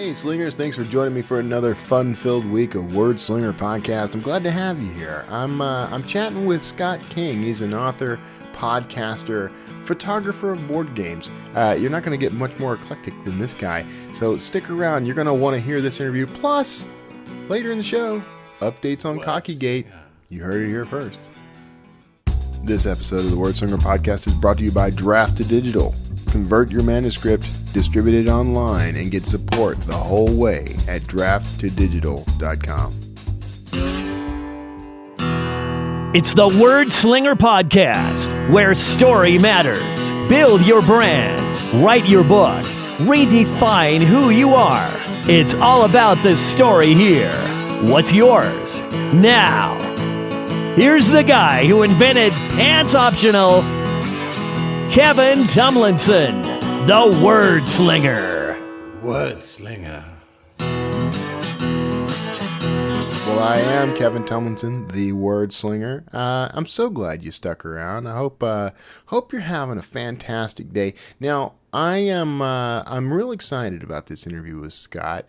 Hey Slingers, thanks for joining me for another fun-filled week of Wordslinger podcast. I'm glad to have you here. I'm chatting with Scott King. He's an author, podcaster, photographer of board games. You're not going to get much more eclectic than this guy, so stick around. You're going to want to hear this interview. Plus, later in the show, updates on Cockeygate. You heard it here first. This episode of the Wordslinger podcast is brought to you by Draft to Digital. Convert your manuscript, distribute it online, and get support the whole way at drafttodigital.com. It's the Wordslinger podcast, where story matters. Build your brand, write your book, redefine who you are. It's all about the story here. What's yours? Now, here's the guy who invented pants optional, Kevin Tomlinson, the Wordslinger. Wordslinger. Well, I am Kevin Tomlinson, the Wordslinger. I'm so glad you stuck around. I hope you're having a fantastic day. Now, I'm real excited about this interview with Scott.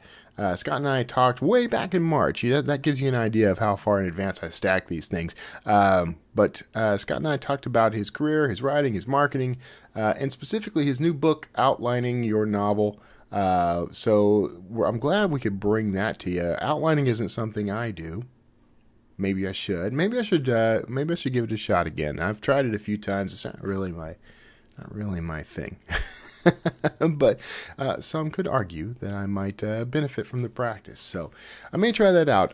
Scott and I talked way back in March. That gives you an idea of how far in advance I stack these things. But Scott and I talked about his career, his writing, his marketing, and specifically his new book outlining your novel. So I'm glad we could bring that to you. Outlining isn't something I do. Maybe I should. Maybe I should give it a shot again. I've tried it a few times. It's not really my thing. But some could argue that I might benefit from the practice. So I may try that out.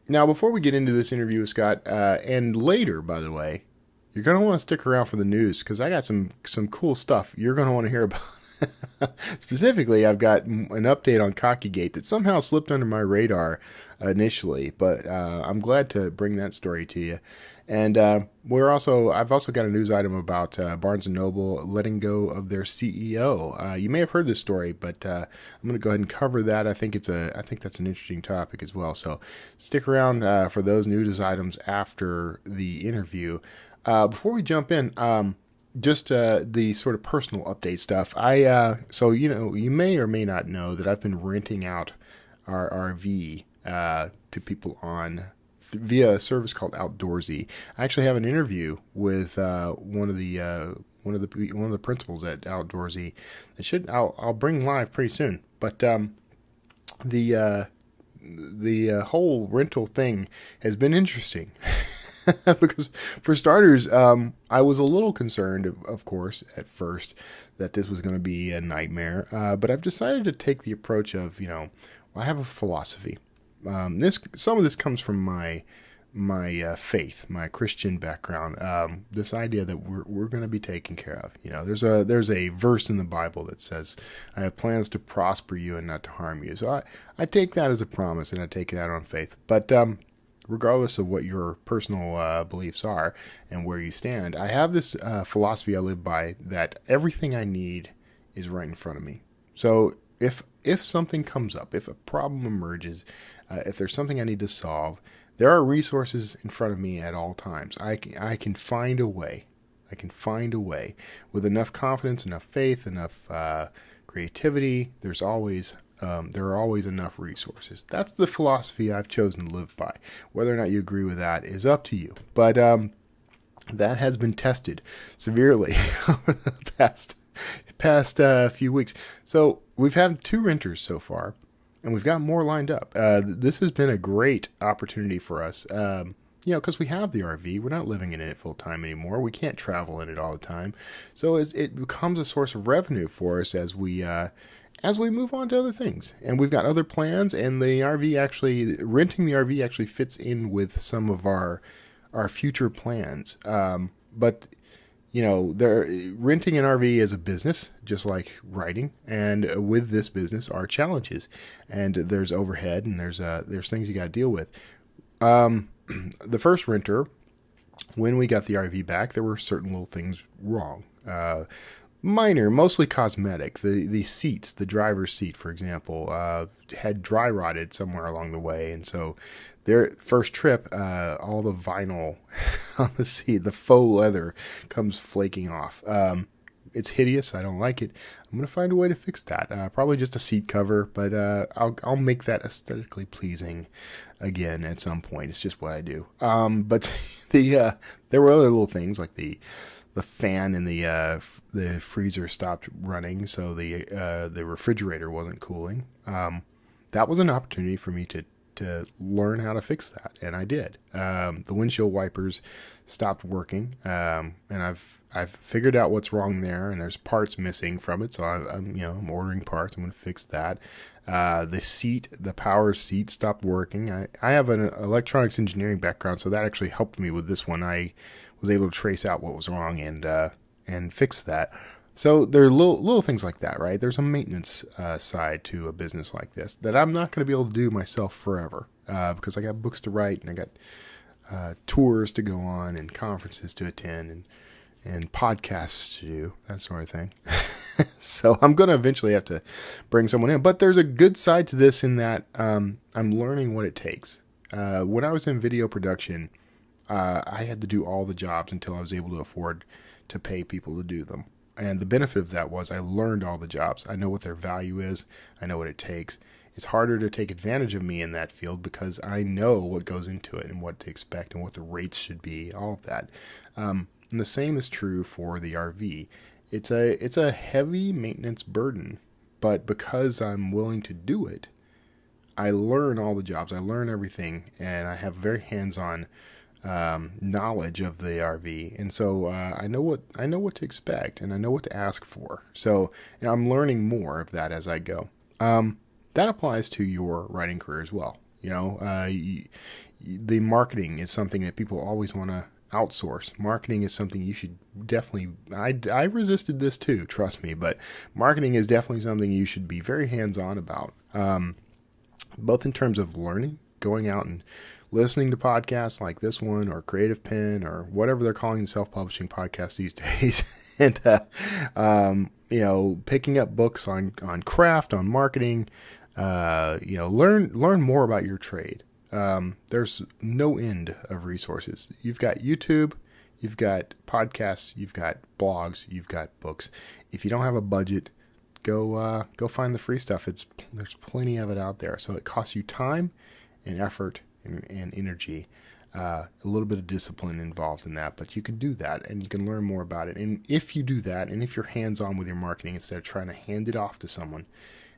Now, before we get into this interview with Scott, and later, by the way, you're going to want to stick around for the news because I got some cool stuff you're going to want to hear about. Specifically, I've got an update on Cockeygate that somehow slipped under my radar initially, but I'm glad to bring that story to you. And I've also got a news item about Barnes & Noble letting go of their CEO. You may have heard this story, but I'm going to go ahead and cover that. I think that's an interesting topic as well. So stick around for those news items after the interview. Before we jump in, just the sort of personal update stuff. So you may or may not know that I've been renting out our RV to people via a service called Outdoorsy. I actually have an interview with one of the principals at Outdoorsy. I'll bring live pretty soon. But the whole rental thing has been interesting. Because for starters, I was a little concerned, of course, at first that this was going to be a nightmare. But I've decided to take the approach of, I have a philosophy. Some of this comes from my faith, my Christian background. This idea that we're going to be taken care of. There's a verse in the Bible that says, "I have plans to prosper you and not to harm you." So I take that as a promise, and I take that on faith. But regardless of what your personal beliefs are and where you stand, I have this philosophy I live by that everything I need is right in front of me. So if something comes up, if a problem emerges, if there's something I need to solve, there are resources in front of me at all times. I can find a way. I can find a way with enough confidence, enough faith, enough creativity. There are always enough resources. That's the philosophy I've chosen to live by. Whether or not you agree with that is up to you. But that has been tested severely over the past few weeks. So we've had 2 renters so far, and we've got more lined up. This has been a great opportunity for us. Because we have the RV, we're not living in it full time anymore. We can't travel in it all the time, so it becomes a source of revenue for us as we move on to other things. And we've got other plans, and renting the RV actually fits in with some of our future plans. But renting an RV is a business, just like writing. And with this business are challenges, and there's overhead, and there's things you got to deal with. The first renter, when we got the RV back, there were certain little things wrong. Minor, mostly cosmetic. The seats, the driver's seat, for example, had dry rotted somewhere along the way, and so their first trip, all the vinyl on the seat, the faux leather, comes flaking off. It's hideous. I don't like it. I'm going to find a way to fix that. Probably just a seat cover, but I'll make that aesthetically pleasing again at some point. It's just what I do. But there were other little things like the fan in the freezer stopped running, so the refrigerator wasn't cooling. That was an opportunity for me to learn how to fix that, and I did. The windshield wipers stopped working, and I've figured out what's wrong there, and there's parts missing from it, so I'm ordering parts. I'm going to fix that. The power seat stopped working. I have an electronics engineering background, so that actually helped me with this one. I was able to trace out what was wrong and fix that. So there are little things like that, right? There's a maintenance side to a business like this that I'm not going to be able to do myself forever because I got books to write and I got tours to go on and conferences to attend and podcasts to do, that sort of thing. So I'm going to eventually have to bring someone in. But there's a good side to this in that I'm learning what it takes. When I was in video production, I had to do all the jobs until I was able to afford to pay people to do them. And the benefit of that was I learned all the jobs. I know what their value is. I know what it takes. It's harder to take advantage of me in that field because I know what goes into it and what to expect and what the rates should be, all of that. And the same is true for the RV. It's a heavy maintenance burden, but because I'm willing to do it, I learn all the jobs. I learn everything, and I have very hands-on knowledge of the RV, and so I know what to expect, and I know what to ask for. So I'm learning more of that as I go. That applies to your writing career as well. The marketing is something that people always want to outsource. Marketing is something you should definitely. I resisted this too, trust me, but marketing is definitely something you should be very hands-on about, both in terms of learning, going out and listening to podcasts like this one or Creative Pen or whatever they're calling self-publishing podcasts these days, and picking up books on craft, on marketing. Learn more about your trade. There's no end of resources. You've got YouTube, you've got podcasts, you've got blogs, you've got books. If you don't have a budget, go find the free stuff. There's plenty of it out there. So it costs you time and effort and energy, a little bit of discipline involved in that, but you can do that and you can learn more about it. And if you do that, and if you're hands-on with your marketing instead of trying to hand it off to someone,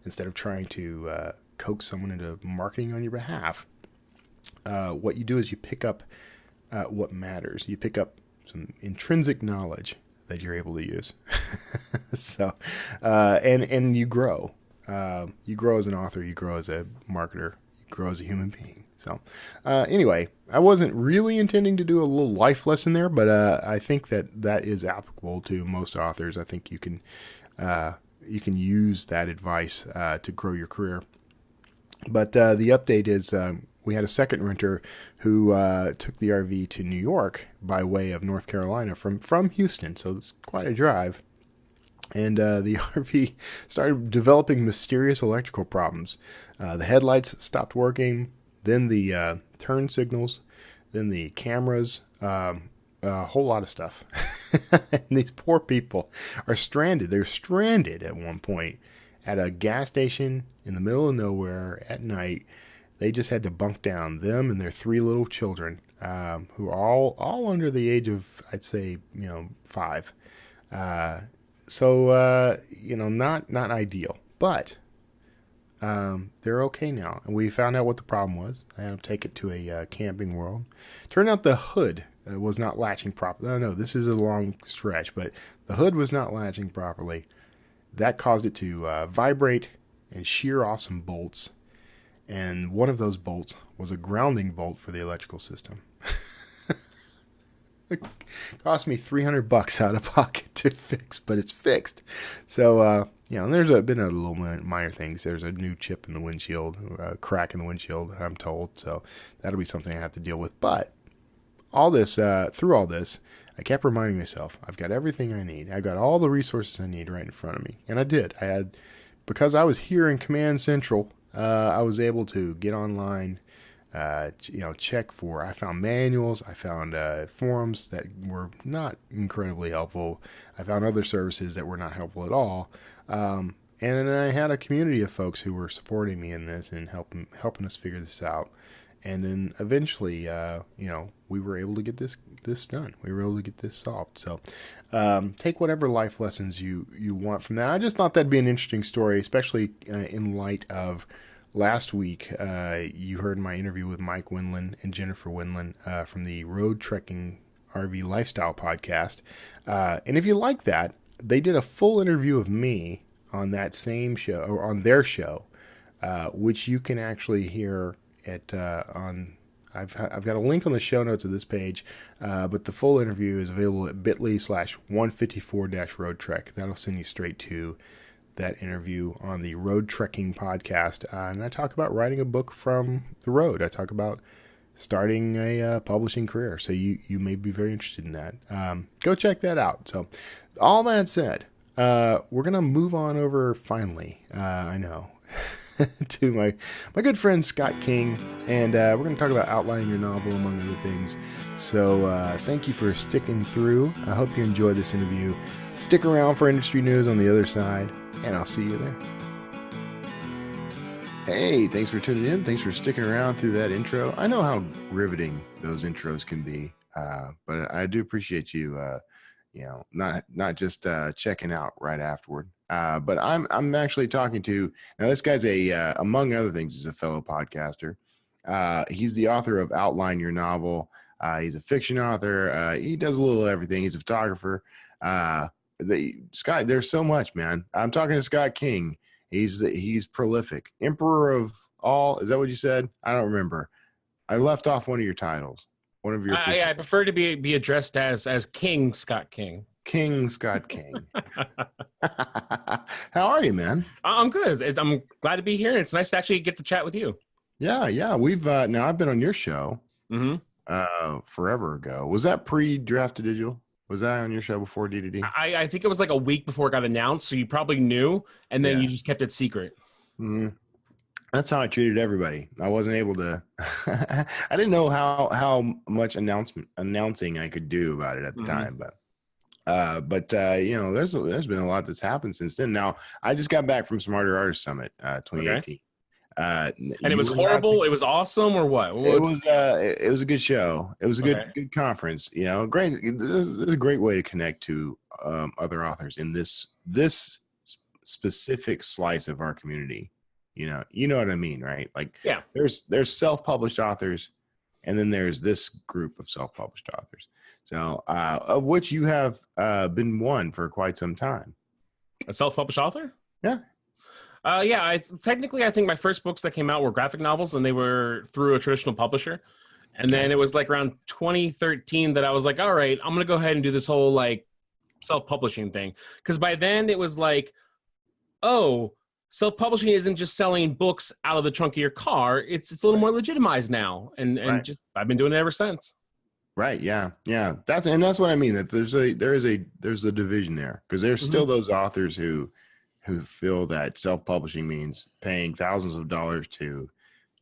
instead of trying to coax someone into marketing on your behalf, what you do is you pick up what matters. You pick up some intrinsic knowledge that you're able to use. So, and you grow. You grow as an author, you grow as a marketer, you grow as a human being. So, anyway, I wasn't really intending to do a little life lesson there, but I think that is applicable to most authors. I think you can use that advice to grow your career. But the update is we had a second renter who took the RV to New York by way of North Carolina from Houston, so it's quite a drive. And the RV started developing mysterious electrical problems. The headlights stopped working. Then the turn signals, then the cameras, a whole lot of stuff. And these poor people are stranded. They're stranded at one point at a gas station in the middle of nowhere at night. They just had to bunk down, them and their 3 little children, who are all under the age of, I'd say, 5. So not ideal, but they're okay now. And we found out what the problem was. I had to take it to a Camping World. Turned out the hood was not latching properly. No, this is a long stretch, but the hood was not latching properly. That caused it to vibrate and shear off some bolts. And one of those bolts was a grounding bolt for the electrical system. It cost me $300 out of pocket to fix, but it's fixed. So, and there's been a little minor things. There's a new chip in the windshield, a crack in the windshield, I'm told. So that'll be something I have to deal with. But through all this, I kept reminding myself, I've got everything I need. I've got all the resources I need right in front of me. And I did. Because I was here in Command Central, I was able to get online, check for. I found manuals. I found forums that were not incredibly helpful. I found other services that were not helpful at all. And then I had a community of folks who were supporting me in this and helping us figure this out. And then eventually, we were able to get this done. We were able to get this solved. So take whatever life lessons you want from that. I just thought that'd be an interesting story, especially in light of last week. You heard my interview with Mike Winland and Jennifer Winland from the Road Trekking RV Lifestyle podcast. And if you like that, they did a full interview of me on that same show, or on their show, which you can actually hear on. I've got a link on the show notes of this page, but the full interview is available at bit.ly/154-road-trek. That'll send you straight to that interview on the Road Trekking podcast. And I talk about writing a book from the road. I talk about starting a publishing career. So you may be very interested in that. Go check that out. So all that said, we're going to move on over finally. I know. To my good friend Scott King, and we're going to talk about outlining your novel, among other things. So thank you for sticking through. I hope you enjoyed this interview. Stick around for industry news on the other side, and I'll see you there. Hey, thanks for tuning in. Thanks for sticking around through that intro. I know how riveting those intros can be, but I do appreciate you, not just checking out right afterward. But I'm actually talking to, now this guy's among other things, is a fellow podcaster. He's the author of Outline Your Novel. He's a fiction author. He does a little everything. He's a photographer. Scott, there's so much, man. I'm talking to Scott King. He's prolific. Emperor of all. Is that what you said? I don't remember. I left off one of your titles. One of your. I prefer to be addressed as King Scott King. King Scott King. How are you, man? I'm good. I'm glad to be here. It's nice to actually get to chat with you. Yeah. We've now I've been on your show forever ago. Was that pre-Draft to Digital? Was that on your show before D2D? I think it was like a week before it got announced, so you probably knew, and then you just kept it secret. Mm-hmm. That's how I treated everybody. I wasn't able to. I didn't know how much announcing I could do about it at the time, but there's been a lot that's happened since then. Now I just got back from Smarter Artist Summit 2018. Okay. And it was horrible. It was awesome, or what? It was a good show. It was a good conference. Great. This is a great way to connect to other authors in this specific slice of our community. You know what I mean, right? Like, yeah. There's self-published authors, and then there's this group of self-published authors. So, of which you have been one for quite some time. A self-published author? Yeah. I think my first books that came out were graphic novels, and they were through a traditional publisher. And then it was like around 2013 that I was like, all right, I'm going to go ahead and do this whole like self-publishing thing. Because by then it was like, oh, self-publishing isn't just selling books out of the trunk of your car. It's a little more legitimized now. And just I've been doing it ever since. Right. Yeah. That's what I mean. That there's a division there, because there's still those authors who feel that self-publishing means paying thousands of dollars to,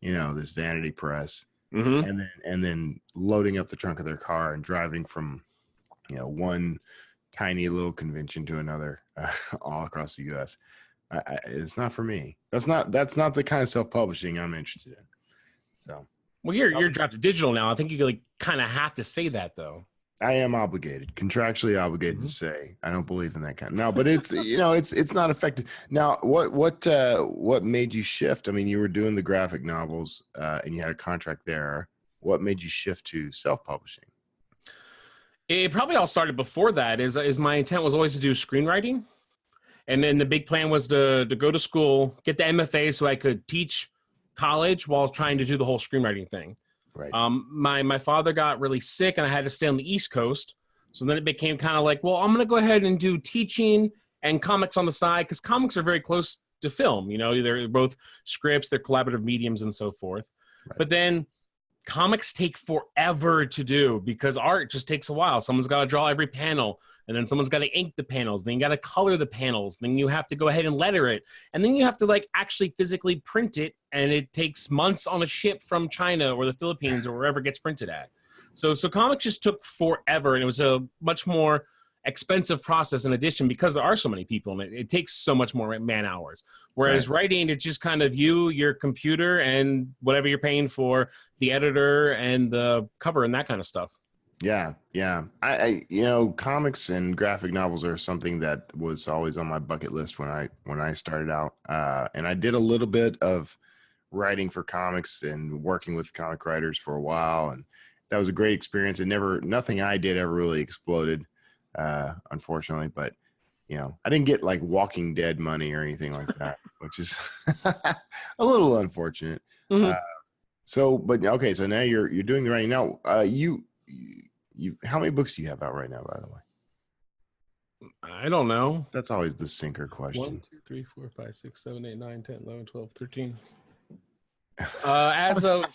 this vanity press, and then loading up the trunk of their car and driving from, one tiny little convention to another, all across the U.S. It's not for me. That's not the kind of self-publishing I'm interested in. So. Well, you're dropped to digital now. I think you kind of have to say that, though. I am obligated, contractually obligated to say I don't believe in that kind. No, but it's it's not effective. Now, what made you shift? I mean, you were doing the graphic novels and you had a contract there. What made you shift to self-publishing? It probably all started before that. Is my intent was always to do screenwriting, and then the big plan was to go to school, get the MFA, so I could teach college while trying to do the whole screenwriting thing. Right. My father got really sick, and I had to stay on the East Coast. So then it became kind of like, well, I'm going to go ahead and do teaching and comics on the side, because comics are very close to film. They're both scripts, they're collaborative mediums, and so forth. Right. But then comics take forever to do because art just takes a while. Someone's got to draw every panel. and then someone's got to ink the panels, then you got to color the panels, then you have to go ahead and letter it, and then you have to like actually physically print it, and it takes months on a ship from China or the Philippines or wherever it gets printed at. So comics just took forever, and it was a much more expensive process in addition because there are so many people and it takes so much more man hours. Whereas writing, it's just kind of you, your computer, and whatever you're paying for the editor and the cover and that kind of stuff. Yeah. I comics and graphic novels are something that was always on my bucket list when I started out. And I did a little bit of writing for comics and working with comic writers for a while, and that was a great experience. Nothing I did ever really exploded, unfortunately, but I didn't get like Walking Dead money or anything like that, which is a little unfortunate. Mm-hmm. So now you're doing the writing now. You how many books do you have out right now, by the way? I don't know. That's always the sinker question. 1, 2, 3, 4, 5, 6, 7, 8, 9, 10, 11, 12, 13. As of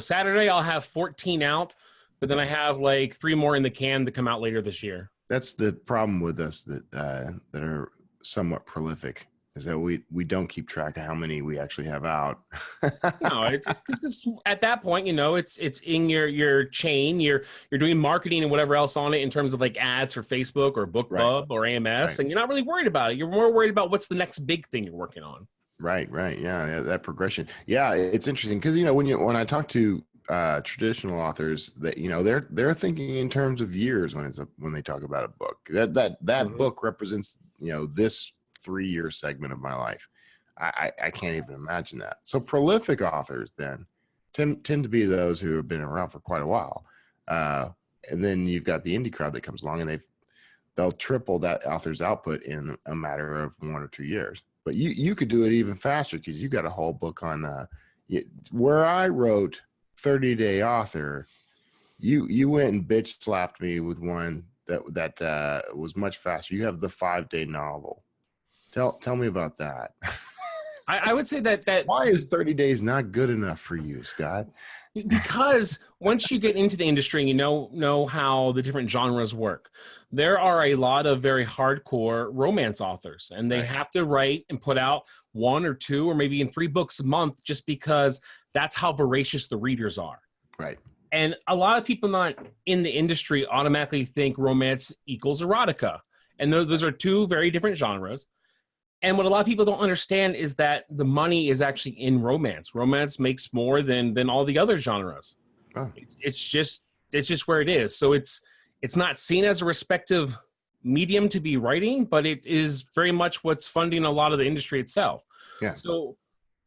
Saturday, I'll have 14 out, but then I have like 3 more in the can to come out later this year. That's the problem with us that are somewhat prolific, is that we don't keep track of how many we actually have out. No, it's at that point, it's in your chain. You're doing marketing and whatever else on it in terms of like ads for Facebook or BookBub or AMS, and you're not really worried about it. You're more worried about what's the next big thing you're working on. Right. Yeah, that progression. Yeah, it's interesting because when I talk to traditional authors, that they're thinking in terms of years when they talk about a book. That book represents this 3-year segment of my life. I can't even imagine that. So prolific authors then tend to be those who have been around for quite a while, and then you've got the indie crowd that comes along and they'll triple that author's output in a matter of 1 or 2 years. But you could do it even faster because you got a whole book on where I wrote 30-Day Author. You went and bitch slapped me with one that was much faster. You have the 5-day novel. Tell me about that. I would say that why is 30 days not good enough for you, Scott? Because once you get into the industry and you know how the different genres work, there are a lot of very hardcore romance authors, and they have to write and put out 1 or 2 or maybe even 3 books a month just because that's how voracious the readers are. Right. And a lot of people not in the industry automatically think romance equals erotica. And those are 2 very different genres. And what a lot of people don't understand is that the money is actually in romance. Romance makes more than all the other genres. Oh. It's just where it is. So it's not seen as a respective medium to be writing, but it is very much what's funding a lot of the industry itself. Yeah. So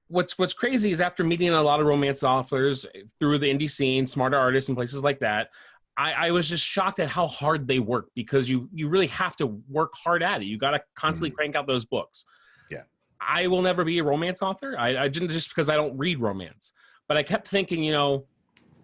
what's crazy is after meeting a lot of romance authors through the indie scene, smarter artists and places like that, I was just shocked at how hard they work, because you really have to work hard at it. You got to constantly crank out those books. Yeah. I will never be a romance author. I didn't, just because I don't read romance, but I kept thinking,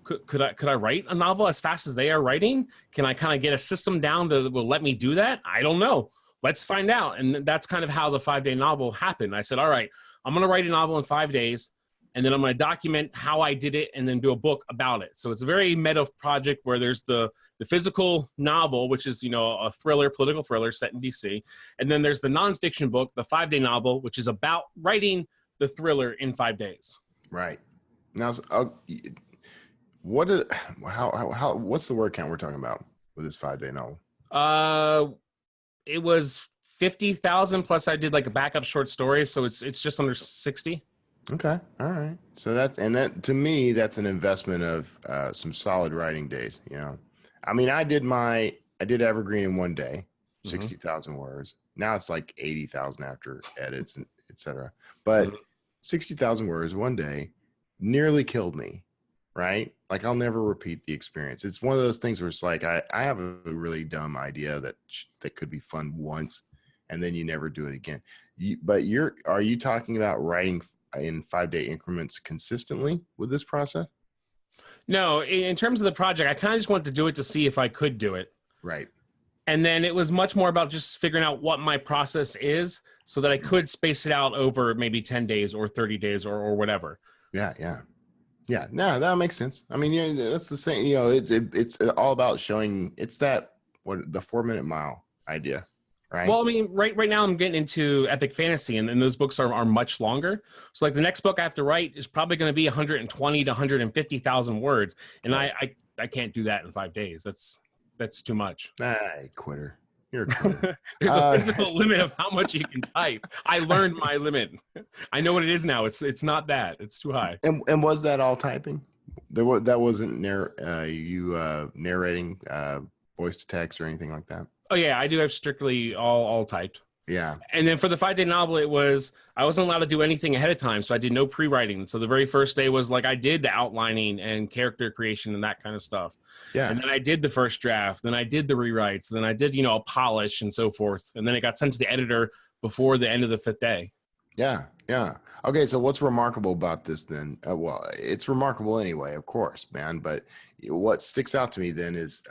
could I write a novel as fast as they are writing? Can I kind of get a system down that will let me do that? I don't know. Let's find out. And that's kind of how the 5-day novel happened. I said, all right, I'm going to write a novel in 5 days. And then I'm going to document how I did it and then do a book about it. So it's a very meta project where there's the physical novel, which is, a thriller, political thriller set in DC. And then there's the nonfiction book, the 5-day novel, which is about writing the thriller in 5 days. Right. Now, what's the word count we're talking about with this 5-day novel? It was 50,000 plus I did like a backup short story. So it's just under 60. Okay. All right. So that to me, that's an investment of some solid writing days. I mean, I did Evergreen in 1 day, 60,000 words. Now it's like 80,000 after edits and et cetera. But 60,000 words 1 day nearly killed me. Right. Like I'll never repeat the experience. It's one of those things where it's like, I have a really dumb idea that could be fun once, and then you never do it again. Are you talking about writing in 5-day increments consistently with this process? No, in terms of the project, I kind of just wanted to do it to see if I could do it. Right. And then it was much more about just figuring out what my process is so that I could space it out over maybe 10 days or 30 days or whatever. Yeah. No, that makes sense. I mean, that's the same, it's all about showing, it's that the 4 Minute Mile idea, right? Well, I mean, right now I'm getting into epic fantasy, and those books are much longer. So like the next book I have to write is probably going to be 120 to 150,000 words, and Right. I can't do that in 5 days. That's too much. Quitter. You're a quitter. There's a physical limit of how much you can type. I learned my limit. I know what it is now. It's not that. It's too high. And was that all typing? That wasn't narrating voice to text or anything like that? Oh yeah, I do have strictly all typed. Yeah. And then for the 5-day novel, I wasn't allowed to do anything ahead of time, so I did no pre-writing. So the very first day was like I did the outlining and character creation and that kind of stuff. Yeah. And then I did the first draft, then I did the rewrites, then I did a polish and so forth, and then it got sent to the editor before the end of the 5th day. Yeah. Yeah. Okay. So what's remarkable about this then? Well, it's remarkable anyway, of course, man. But what sticks out to me then is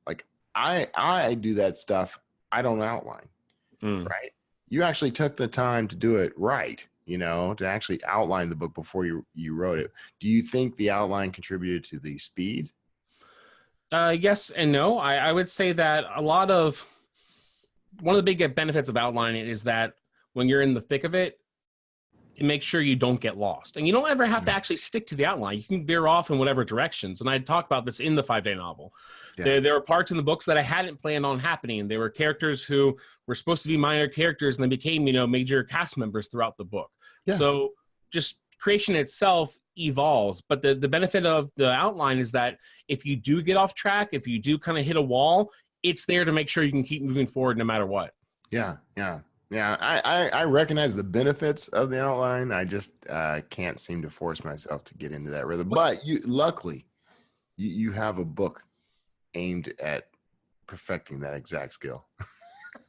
like I do that stuff. I don't outline. Right. You actually took the time to do it right, to actually outline the book before you wrote it. Do you think the outline contributed to the speed? Yes and no. I would say that one of the big benefits of outlining is that when you're in the thick of it, it makes sure you don't get lost. And you don't ever have to actually stick to the outline. You can veer off in whatever directions. And I talk about this in the 5-day novel. Yeah. There were parts in the books that I hadn't planned on happening. There were characters who were supposed to be minor characters and they became, major cast members throughout the book. Yeah. So just creation itself evolves. But the benefit of the outline is that if you do get off track, if you do kind of hit a wall, it's there to make sure you can keep moving forward no matter what. Yeah, yeah. Yeah, I recognize the benefits of the outline. I just can't seem to force myself to get into that rhythm. But luckily, you have a book aimed at perfecting that exact skill.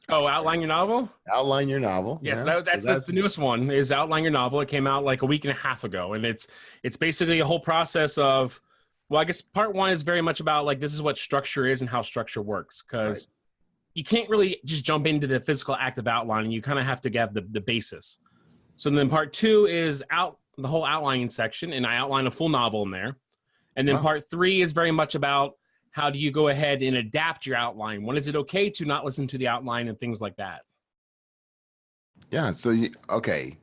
Oh, outline your novel? Outline your novel. Yes, yeah. That's the newest one. Is outline your novel. It came out like a week and a half ago, and it's basically a whole process of. Well, I guess part one is very much about like this is what structure is and how structure works because. Right. You can't really just jump into the physical act of outlining. You kind of have to get the basis. So then part two is the whole outlining section, and I outline a full novel in there. And then part three is very much about how do you go ahead and adapt your outline? When is it okay to not listen to the outline and things like that? Yeah. So, okay.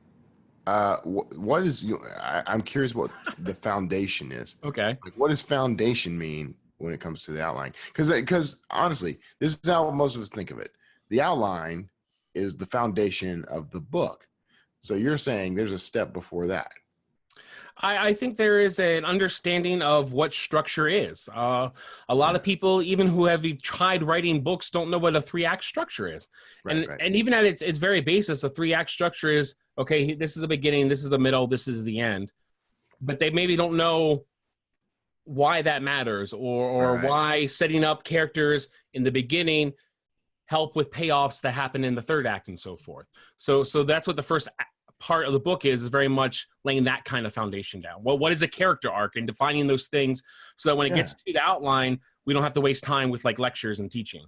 What is I'm curious what the foundation is. Okay. Like, what does foundation mean when it comes to the outline? Because honestly, this is how most of us think of it. The outline is the foundation of the book. So you're saying there's a step before that. I think there is an understanding of what structure is. A lot of people, even who have tried writing books, don't know what a 3-act structure is. Right. And even at its very basis, a 3-act structure is, okay, this is the beginning, this is the middle, this is the end. But they maybe don't know why that matters or why setting up characters in the beginning help with payoffs that happen in the 3rd act and so forth. So that's what the first part of the book is very much laying that kind of foundation down. Well, what is a character arc and defining those things so that when it gets to the outline, we don't have to waste time with like lectures and teaching.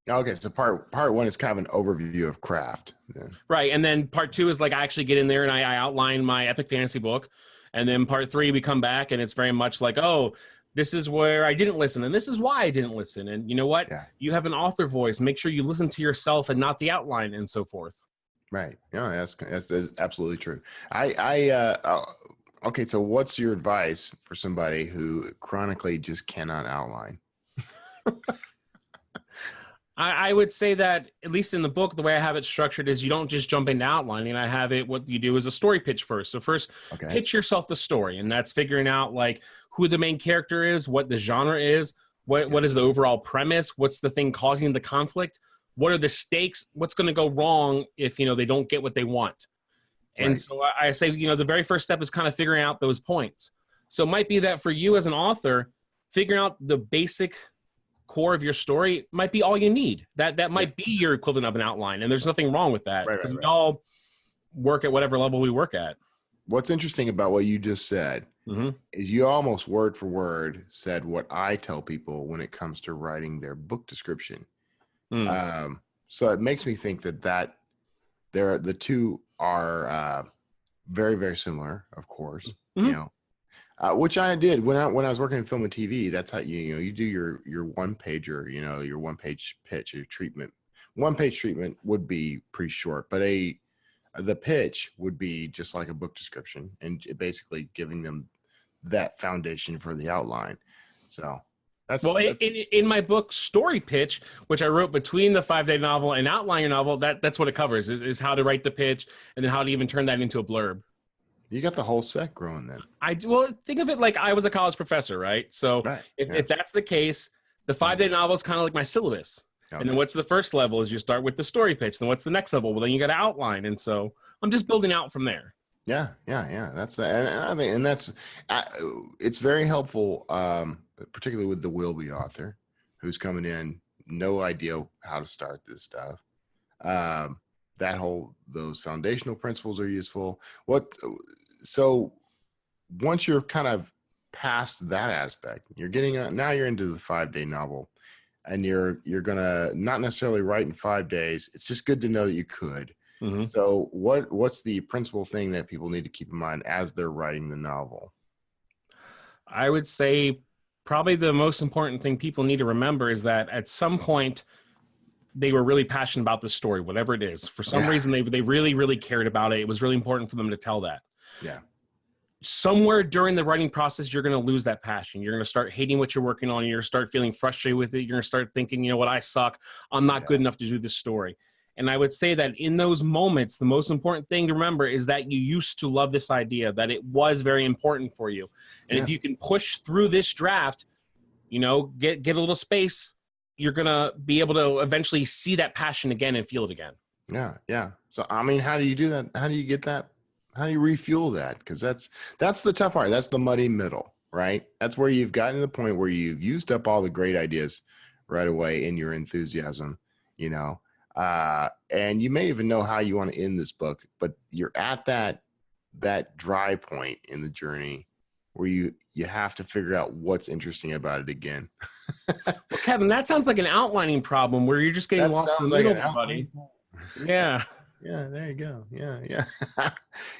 Okay, so part one is kind of an overview of craft. Then. Right, and then part two is like I actually get in there and I outline my epic fantasy book. And then part three, we come back and it's very much like, oh, this is where I didn't listen. And this is why I didn't listen. And you know what? Yeah. You have an author voice. Make sure you listen to yourself and not the outline and so forth. Right. Yeah, that's absolutely true. Okay, so what's your advice for somebody who chronically just cannot outline? I would say that, at least in the book, the way I have it structured is you don't just jump into outlining. I have it, what you do is a story pitch first. So first, pitch yourself the story, and that's figuring out like who the main character is, what the genre is, what is the overall premise, what's the thing causing the conflict, what are the stakes, what's going to go wrong if, they don't get what they want. And so I say, the very first step is kind of figuring out those points. So it might be that for you as an author, figuring out the basic core of your story might be all you need. That might be your equivalent of an outline, and there's nothing wrong with that because we all work at whatever level we work at. What's interesting about what you just said is you almost word for word said what I tell people when it comes to writing their book description. So it makes me think that the two are very, very similar, of course, Which I did when I was working in film and TV. That's how you do your one pager, your one page pitch, your treatment. One page treatment would be pretty short, but the pitch would be just like a book description and basically giving them that foundation for the outline. So Well, in my book, Story Pitch, which I wrote between the 5-day novel and outline your novel, that's what it covers is how to write the pitch and then how to even turn that into a blurb. You got the whole set growing then. Well, think of it like I was a college professor, right? So if that's the case, the 5-day novel is kind of like my syllabus. Okay. And then what's the first level is you start with the story pitch. Then what's the next level? Well, then you got to outline. And so I'm just building out from there. Yeah. That's and I think, and that's it's very helpful, particularly with the will-be author who's coming in, no idea how to start this stuff. Those foundational principles are useful. So once you're kind of past that aspect, you're now you're into the 5-day novel, and you're gonna not necessarily write in 5 days. It's just good to know that you could. Mm-hmm. So what's the principal thing that people need to keep in mind as they're writing the novel? I would say probably the most important thing people need to remember is that at some point they were really passionate about the story, whatever it is. For some reason, they really, really cared about it. It was really important for them to tell that. Yeah. Somewhere during the writing process, you're going to lose that passion. You're going to start hating what you're working on. You're going to start feeling frustrated with it. You're going to start thinking, you know what, I suck. I'm not good enough to do this story. And I would say that in those moments, the most important thing to remember is that you used to love this idea, that it was very important for you. And if you can push through this draft, get a little space, you're going to be able to eventually see that passion again and feel it again. Yeah. So, I mean, how do you do that? How do you get that? How do you refuel that? Because that's the tough part. That's the muddy middle, right? That's where you've gotten to the point where you've used up all the great ideas right away in your enthusiasm, and you may even know how you want to end this book, but you're at that dry point in the journey where you have to figure out what's interesting about it again. Well, Kevin, that sounds like an outlining problem where you're just getting lost in the middle, buddy. Yeah. Yeah, there you go. Yeah.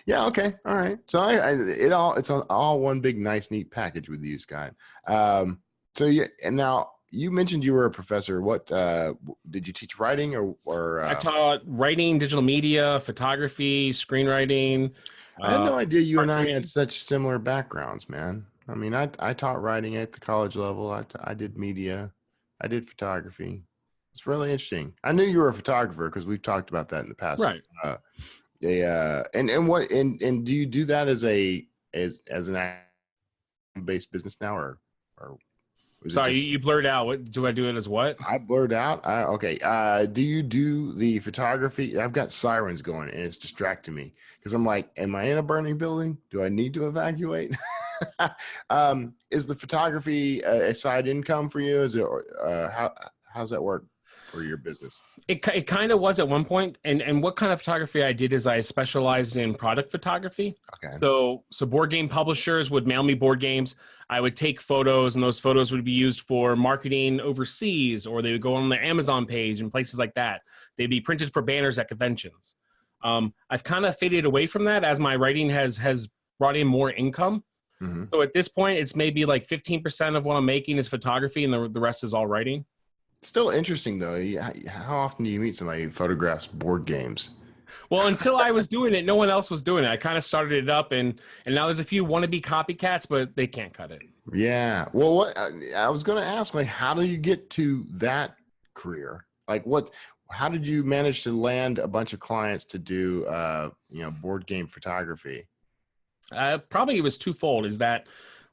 Yeah. Okay. All right. So it's all one big, nice, neat package with you, Scott. And now you mentioned you were a professor. What did you teach writing or? I taught writing, digital media, photography, screenwriting. I had no idea you and I had such similar backgrounds, man. I mean, I taught writing at the college level. I did media. I did photography. It's really interesting. I knew you were a photographer because we've talked about that in the past. Right. And do you do that as an based business now or sorry, you blurred out. What do I do it as what? I blurred out. Okay. Do you do the photography? I've got sirens going and it's distracting me because I'm like, am I in a burning building? Do I need to evacuate? Is the photography a side income for you? Is it how's that work for your business? It kind of was at one point, and what kind of photography I did is I specialized in product photography. Okay. So board game publishers would mail me board games. I would take photos, and those photos would be used for marketing overseas, or they would go on their Amazon page and places like that. They'd be printed for banners at conventions. I've kind of faded away from that as my writing has brought in more income. Mm-hmm. So at this point, it's maybe like 15% of what I'm making is photography, and the rest is all writing. Still interesting, though. How often do you meet somebody who photographs board games? Well, until I was doing it, no one else was doing it. I kind of started it up, and now there's a few wannabe copycats, but they can't cut it. Yeah. Well, I was going to ask, how do you get to that career? How did you manage to land a bunch of clients to do, board game photography? Probably it was twofold. Is that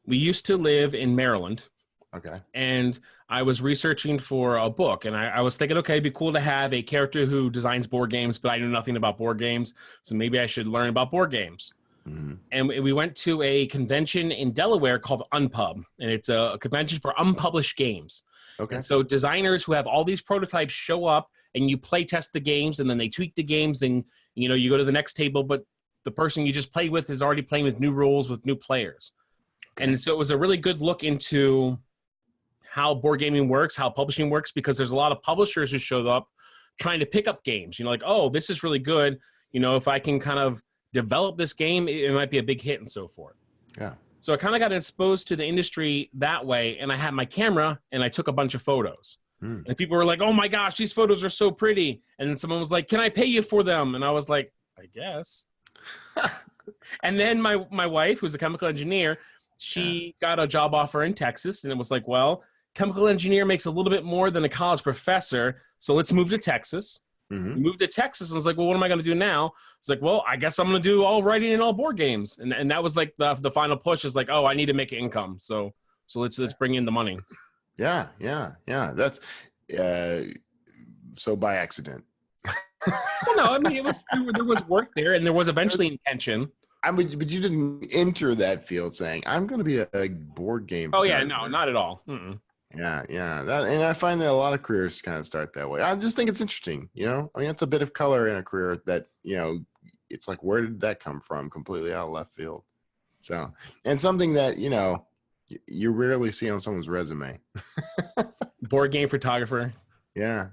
we used to live in Maryland. Okay. And I was researching for a book, and I was thinking, okay, it'd be cool to have a character who designs board games, but I know nothing about board games, so maybe I should learn about board games. Mm-hmm. And we went to a convention in Delaware called Unpub, and it's a convention for unpublished games. Okay. And so designers who have all these prototypes show up, and you play test the games, and then they tweak the games, then you go to the next table, but the person you just played with is already playing with new rules with new players. Okay. And so it was a really good look into how board gaming works, how publishing works, because there's a lot of publishers who showed up trying to pick up games. Oh, this is really good. If I can kind of develop this game, it might be a big hit and so forth. Yeah. So I kind of got exposed to the industry that way, and I had my camera and I took a bunch of photos. And people were like, "Oh my gosh, these photos are so pretty!" And then someone was like, "Can I pay you for them?" And I was like, "I guess." And then my wife, who's a chemical engineer, she got a job offer in Texas, and it was like, "Well, chemical engineer makes a little bit more than a college professor, so let's move to Texas." We moved to Texas, and I was like, "Well, what am I going to do now?" It's like, "Well, I guess I'm going to do all writing and all board games." And that was like the final push is like, "Oh, I need to make income, so let's bring in the money." Yeah. That's so by accident. Well, no, I mean, there was work there, and there was eventually intention. I mean, but you didn't enter that field saying, "I'm going to be a board game." Oh yeah, no, not at all. Mm-mm. Yeah. And I find that a lot of careers kind of start that way. I just think it's interesting, I mean, it's a bit of color in a career that, it's like, where did that come from? Completely out of left field. So, and something that, you rarely see on someone's resume. Board game photographer. Yeah.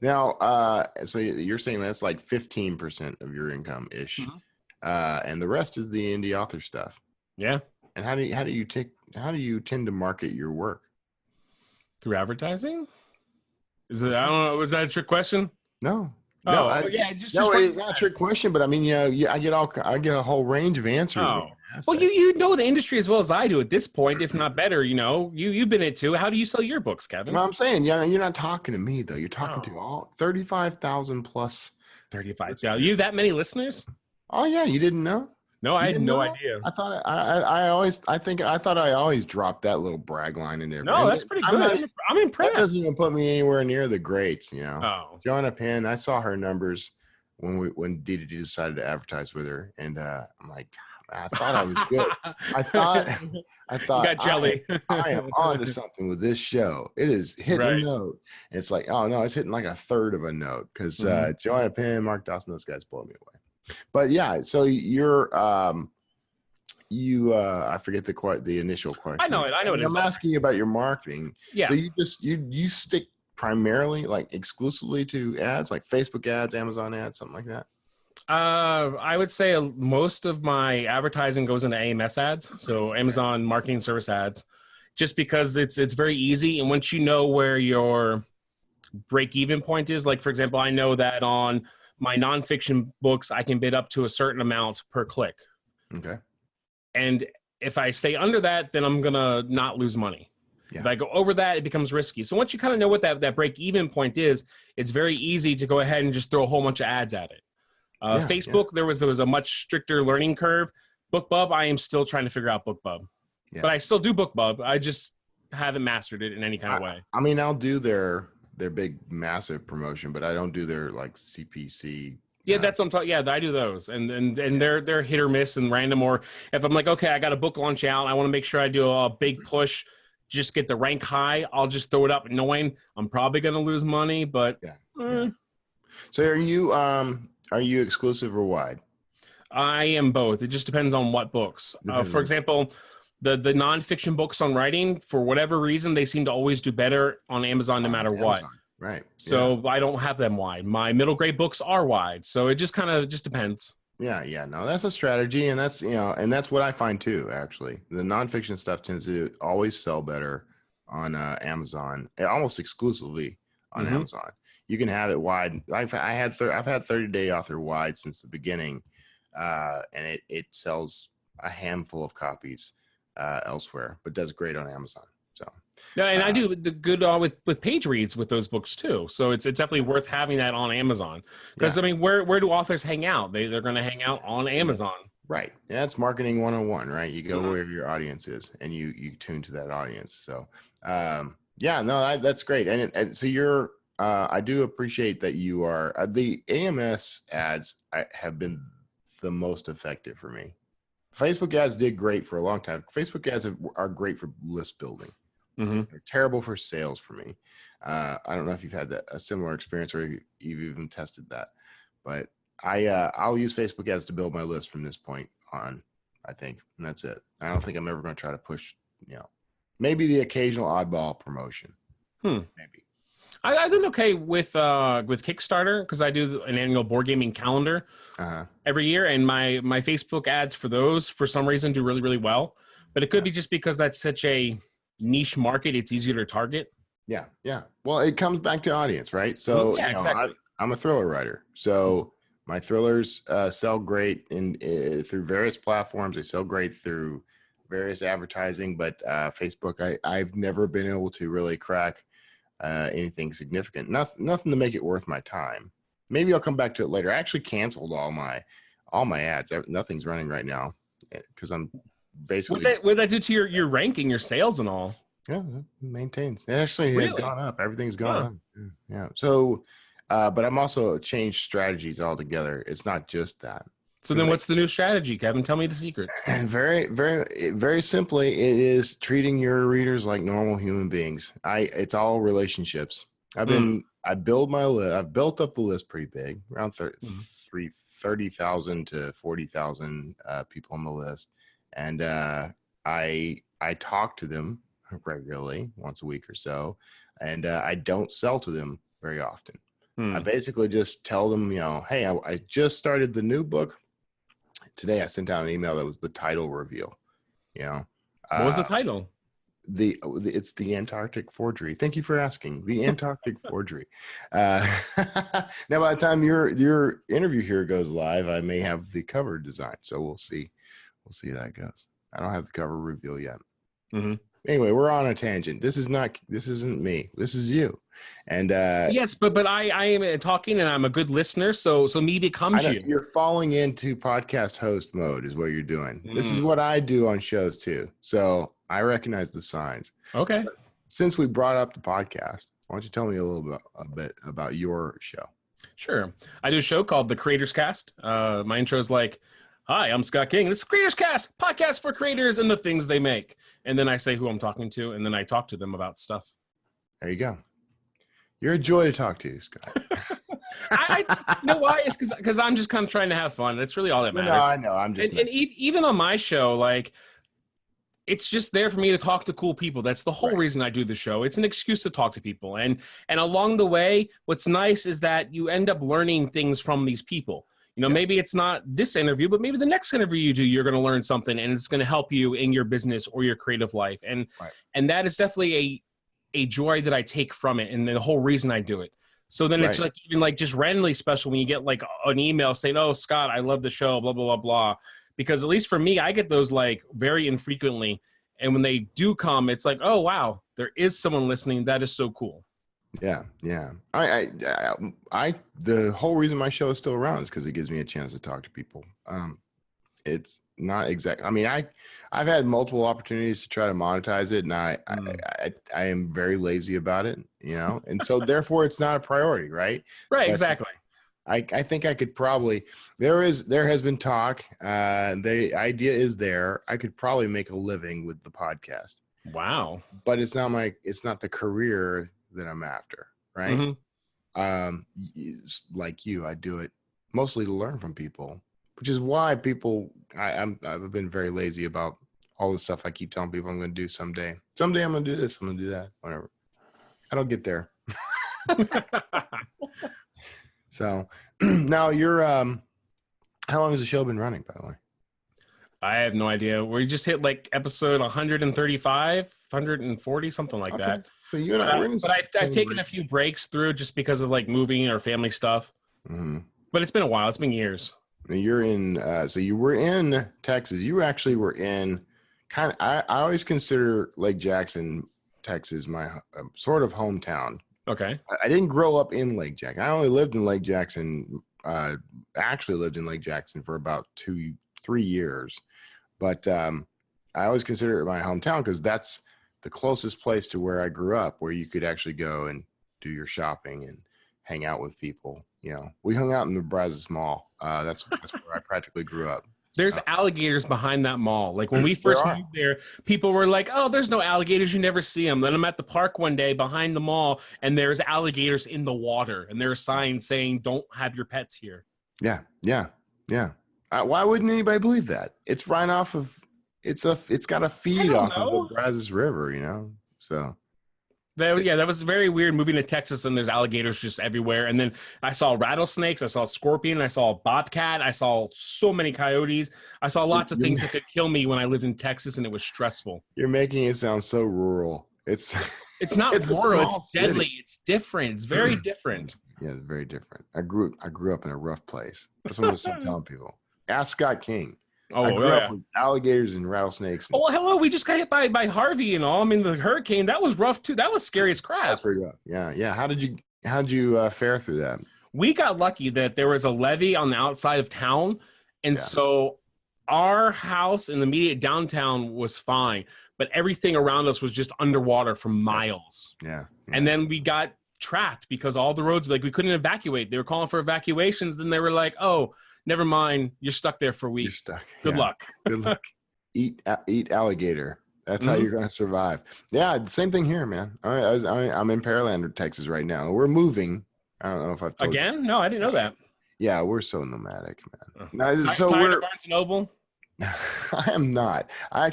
Now, so you're saying that's like 15% of your income ish. And the rest is the indie author stuff. Yeah. And how do you tend to market your work? Through advertising? Is it? I don't know. Was that a trick question? No. Just it's not a trick question, but I mean, I get a whole range of answers. Oh, well, you know the industry as well as I do at this point, if not better. You've been in it too. How do you sell your books, Kevin? Well, I'm saying, you're not talking to me though. You're talking to all 35,000 plus. 35,000. You have that many listeners? Oh yeah, you didn't know? No, I had no idea. I thought I always dropped that little brag line in there. No, that's pretty good. I'm impressed. That doesn't even put me anywhere near the greats, Oh. Joanna Penn, I saw her numbers when DDD decided to advertise with her, and I'm like, I thought I was good. I thought you got jelly. I am on to something with this show. It is hitting a note. And it's like, oh no, it's hitting like a third of a note because Joanna Penn, Mark Dawson, those guys blow me away. But yeah, so you're I forget the initial question. I know it. I'm asking you about your marketing. Yeah. So you stick primarily, like, exclusively to ads, like Facebook ads, Amazon ads, something like that? I would say most of my advertising goes into AMS ads, so Amazon Marketing Service ads, just because it's very easy, and once you know where your break-even point is, like for example, I know that on my nonfiction books, I can bid up to a certain amount per click. Okay. And if I stay under that, then I'm going to not lose money. Yeah. If I go over that, it becomes risky. So once you kind of know what that break-even point is, it's very easy to go ahead and just throw a whole bunch of ads at it. Facebook, there was a much stricter learning curve. BookBub, I am still trying to figure out BookBub. Yeah. But I still do BookBub. I just haven't mastered it in any kind of way. I mean, I'll do their big massive promotion, but I don't do their like CPC. Yeah, that's what I'm talking. Yeah, I do those, and they're hit or miss and random. Or if I'm like, okay, I got a book launch out, I want to make sure I do a big push, just get the rank high. I'll just throw it up, knowing I'm probably going to lose money. But yeah. So are you exclusive or wide? I am both. It just depends on what books. For example, the nonfiction books on writing, for whatever reason, they seem to always do better on Amazon no matter what. Right. So I don't have them wide. My middle grade books are wide. So it just kind of just depends. Yeah. No, that's a strategy. And that's, and that's what I find too, actually. The nonfiction stuff tends to always sell better on Amazon, almost exclusively on Amazon. You can have it wide. I've had 30-day author wide since the beginning. And it sells a handful of copies elsewhere, but does great on Amazon. So yeah, and I do the good with page reads with those books too. So it's definitely worth having that on Amazon because I mean, where do authors hang out? They're going to hang out on Amazon. Right. Yeah, it's marketing 101, right? You go where your audience is, and you tune to that audience. So that's great. And so you're. I do appreciate that you are the AMS ads have been the most effective for me. Facebook ads did great for a long time. Facebook ads are great for list building. They're terrible for sales for me. I don't know if you've had a similar experience or you've even tested that, but I'll use Facebook ads to build my list from this point on, I think, and that's it. I don't think I'm ever going to try to push, maybe the occasional oddball promotion. Maybe. I've done okay with Kickstarter because I do an annual board gaming calendar Uh-huh. every year, and my Facebook ads for those for some reason do really really well. But it could be just because that's such a niche market; it's easier to target. Yeah, yeah. Well, it comes back to audience, right? So, Yeah, exactly. I'm a thriller writer. So my thrillers sell great through various platforms. They sell great through various advertising, but Facebook, I've never been able to really crack anything significant. Nothing to make it worth my time. Maybe I'll come back to it later. I actually canceled all my ads. Nothing's running right now because I'm basically What that do to your ranking, your sales, and all? yeah, it maintains. It actually has Really? gone up. Everything's gone Huh. up. Yeah. So, but I'm also changed strategies altogether. It's not just that. So Because then, what's the new strategy, Kevin? Tell me the secret. very, very simply, it is treating your readers like normal human beings. It's all relationships. Mm. I build my list. I've built up the list pretty big, around Mhm. 30,000 to 40,000 people on the list, and I talk to them regularly, once a week or so, and I don't sell to them very often. I Hmm. basically just tell them, hey, I just started the new book. Today I sent out an email that was the title reveal. You know, What was the uh, title? it's the Antarctic Forgery. Thank you for asking. The Antarctic Forgery. Now, by the time your interview here goes live, I may have the cover design. So we'll see. We'll see how that goes. I don't have the cover reveal yet. Mm-hmm. Anyway, we're on a tangent. This isn't me. This is you. And Yes, but I am talking and I'm a good listener, so me I becomes know you. you're falling into podcast host mode is what you're doing. This is Mm. what I do on shows too. So I recognize the signs. Okay. Since we brought up the podcast, why don't you tell me a bit about your show? Sure. I do a show called The Creators Cast. My intro is like, "Hi, I'm Scott King. This is Creators Cast, podcast for creators and the things they make." And then I say who I'm talking to, and then I talk to them about stuff. There you go. You're a joy to talk to, Scott. You know why? It's because I'm just kind of trying to have fun. That's really all that No, matters. I know. I'm just And even on my show, like, it's just there for me to talk to cool people. That's the whole right. reason I do the show. It's an excuse to talk to people. And along the way, what's nice is that you end up learning things from these people. You know, Yeah. maybe it's not this interview, but maybe the next interview you do, you're going to learn something and it's going to help you in your business or your creative life. Right. And that is definitely a joy that I take from it and the whole reason I do it. So then it's Right. like even like just randomly special when you get like an email saying, "Oh, Scott, I love the show, blah, blah, blah, blah." Because at least for me, I get those like very infrequently. And when they do come, it's like, "Oh, wow, there is someone listening. That is so cool." Yeah, yeah. The whole reason my show is still around is because it gives me a chance to talk to people. It's not exact. I mean, I've had multiple opportunities to try to monetize it, and Mm. I am very lazy about it, and so therefore it's not a priority, right? Right, But exactly. I think I could probably there has been talk. The idea is there. I could probably make a living with the podcast, Wow. but it's not the career that I'm after, right? Hmm. Like you, I do it mostly to learn from people, which is why I've been very lazy about all the stuff I keep telling people I'm going to do someday. Someday I'm going to do this. I'm going to do that. Whatever. I don't get there. So now you're how long has the show been running, by the way? I have no idea. We just hit like episode 135, 140, something like Okay. that. So you and I we're in But I've taken a few breaks through just because of like moving or family stuff. Mm-hmm. But it's been a while. It's been years. You're in so you were in Texas. You actually were in I always consider Lake Jackson, Texas, my sort of hometown. Okay. I didn't grow up in Lake Jackson. I only lived in Lake Jackson. Actually lived in Lake Jackson for about 3 years, but I always consider it my hometown because that's the closest place to where I grew up, where you could actually go and do your shopping and hang out with people. We hung out in the Brazos Mall. That's where I practically grew up. There's alligators behind that mall. Like when we There first are. moved there, people were like, "Oh, there's no alligators. You never see them." Then I'm at the park one day behind the mall, and there's alligators in the water, and there's signs saying, "Don't have your pets here." Yeah, yeah, yeah. Why wouldn't anybody believe that? It's right off of it's got a feed don't off of know. the Brazos River, so That was very weird moving to Texas and there's alligators just everywhere. And then I saw rattlesnakes, I saw a scorpion, I saw a bobcat, I saw so many coyotes. I saw lots of things that could kill me when I lived in Texas, and it was stressful. You're making it sound so rural. It's not it's rural, it's deadly. It's different. It's very different. Yeah, it's very different. I grew up in a rough place. That's what I'm still telling people. Ask Scott King. I grew up with alligators and rattlesnakes. Oh, well, hello. We just got hit by Harvey and all. I mean, the hurricane, that was rough too. That was scary as crap. That's pretty rough. Yeah. How did you fare through that? We got lucky that there was a levee on the outside of town. And so our house in the immediate downtown was fine, but everything around us was just underwater for miles. Yeah. And then we got trapped because all the roads, like we couldn't evacuate. They were calling for evacuations. Then they were like, oh, never mind. You're stuck there for a week. You're stuck. Good luck. Good luck. Eat alligator. That's how you're going to survive. Yeah, same thing here, man. I'm in Pearlander, Texas right now. We're moving. I don't know if I've told Again? No, I didn't know that. Yeah, we're so nomadic, man. Tired of Barnes & Noble? I am not. I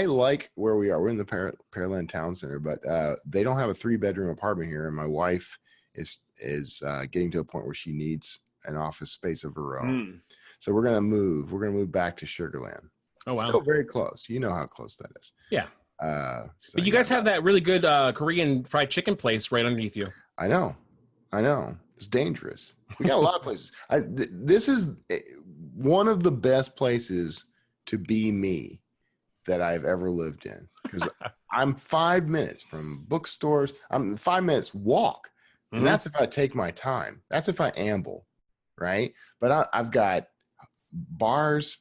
like where we are. We're in the Pearland Town Center, but they don't have a 3-bedroom apartment here, and my wife is getting to a point where she needs an office space of her own. So we're gonna move. We're gonna move back to Sugar Land. Oh wow! Still very close. You know how close that is. Yeah. But you guys have that really good Korean fried chicken place right underneath you. I know. It's dangerous. We got a lot of places. This is one of the best places to be me that I've ever lived in, because I'm 5 minutes from bookstores. I'm 5 minutes walk, and that's if I take my time. That's if I amble, right? But I've got bars.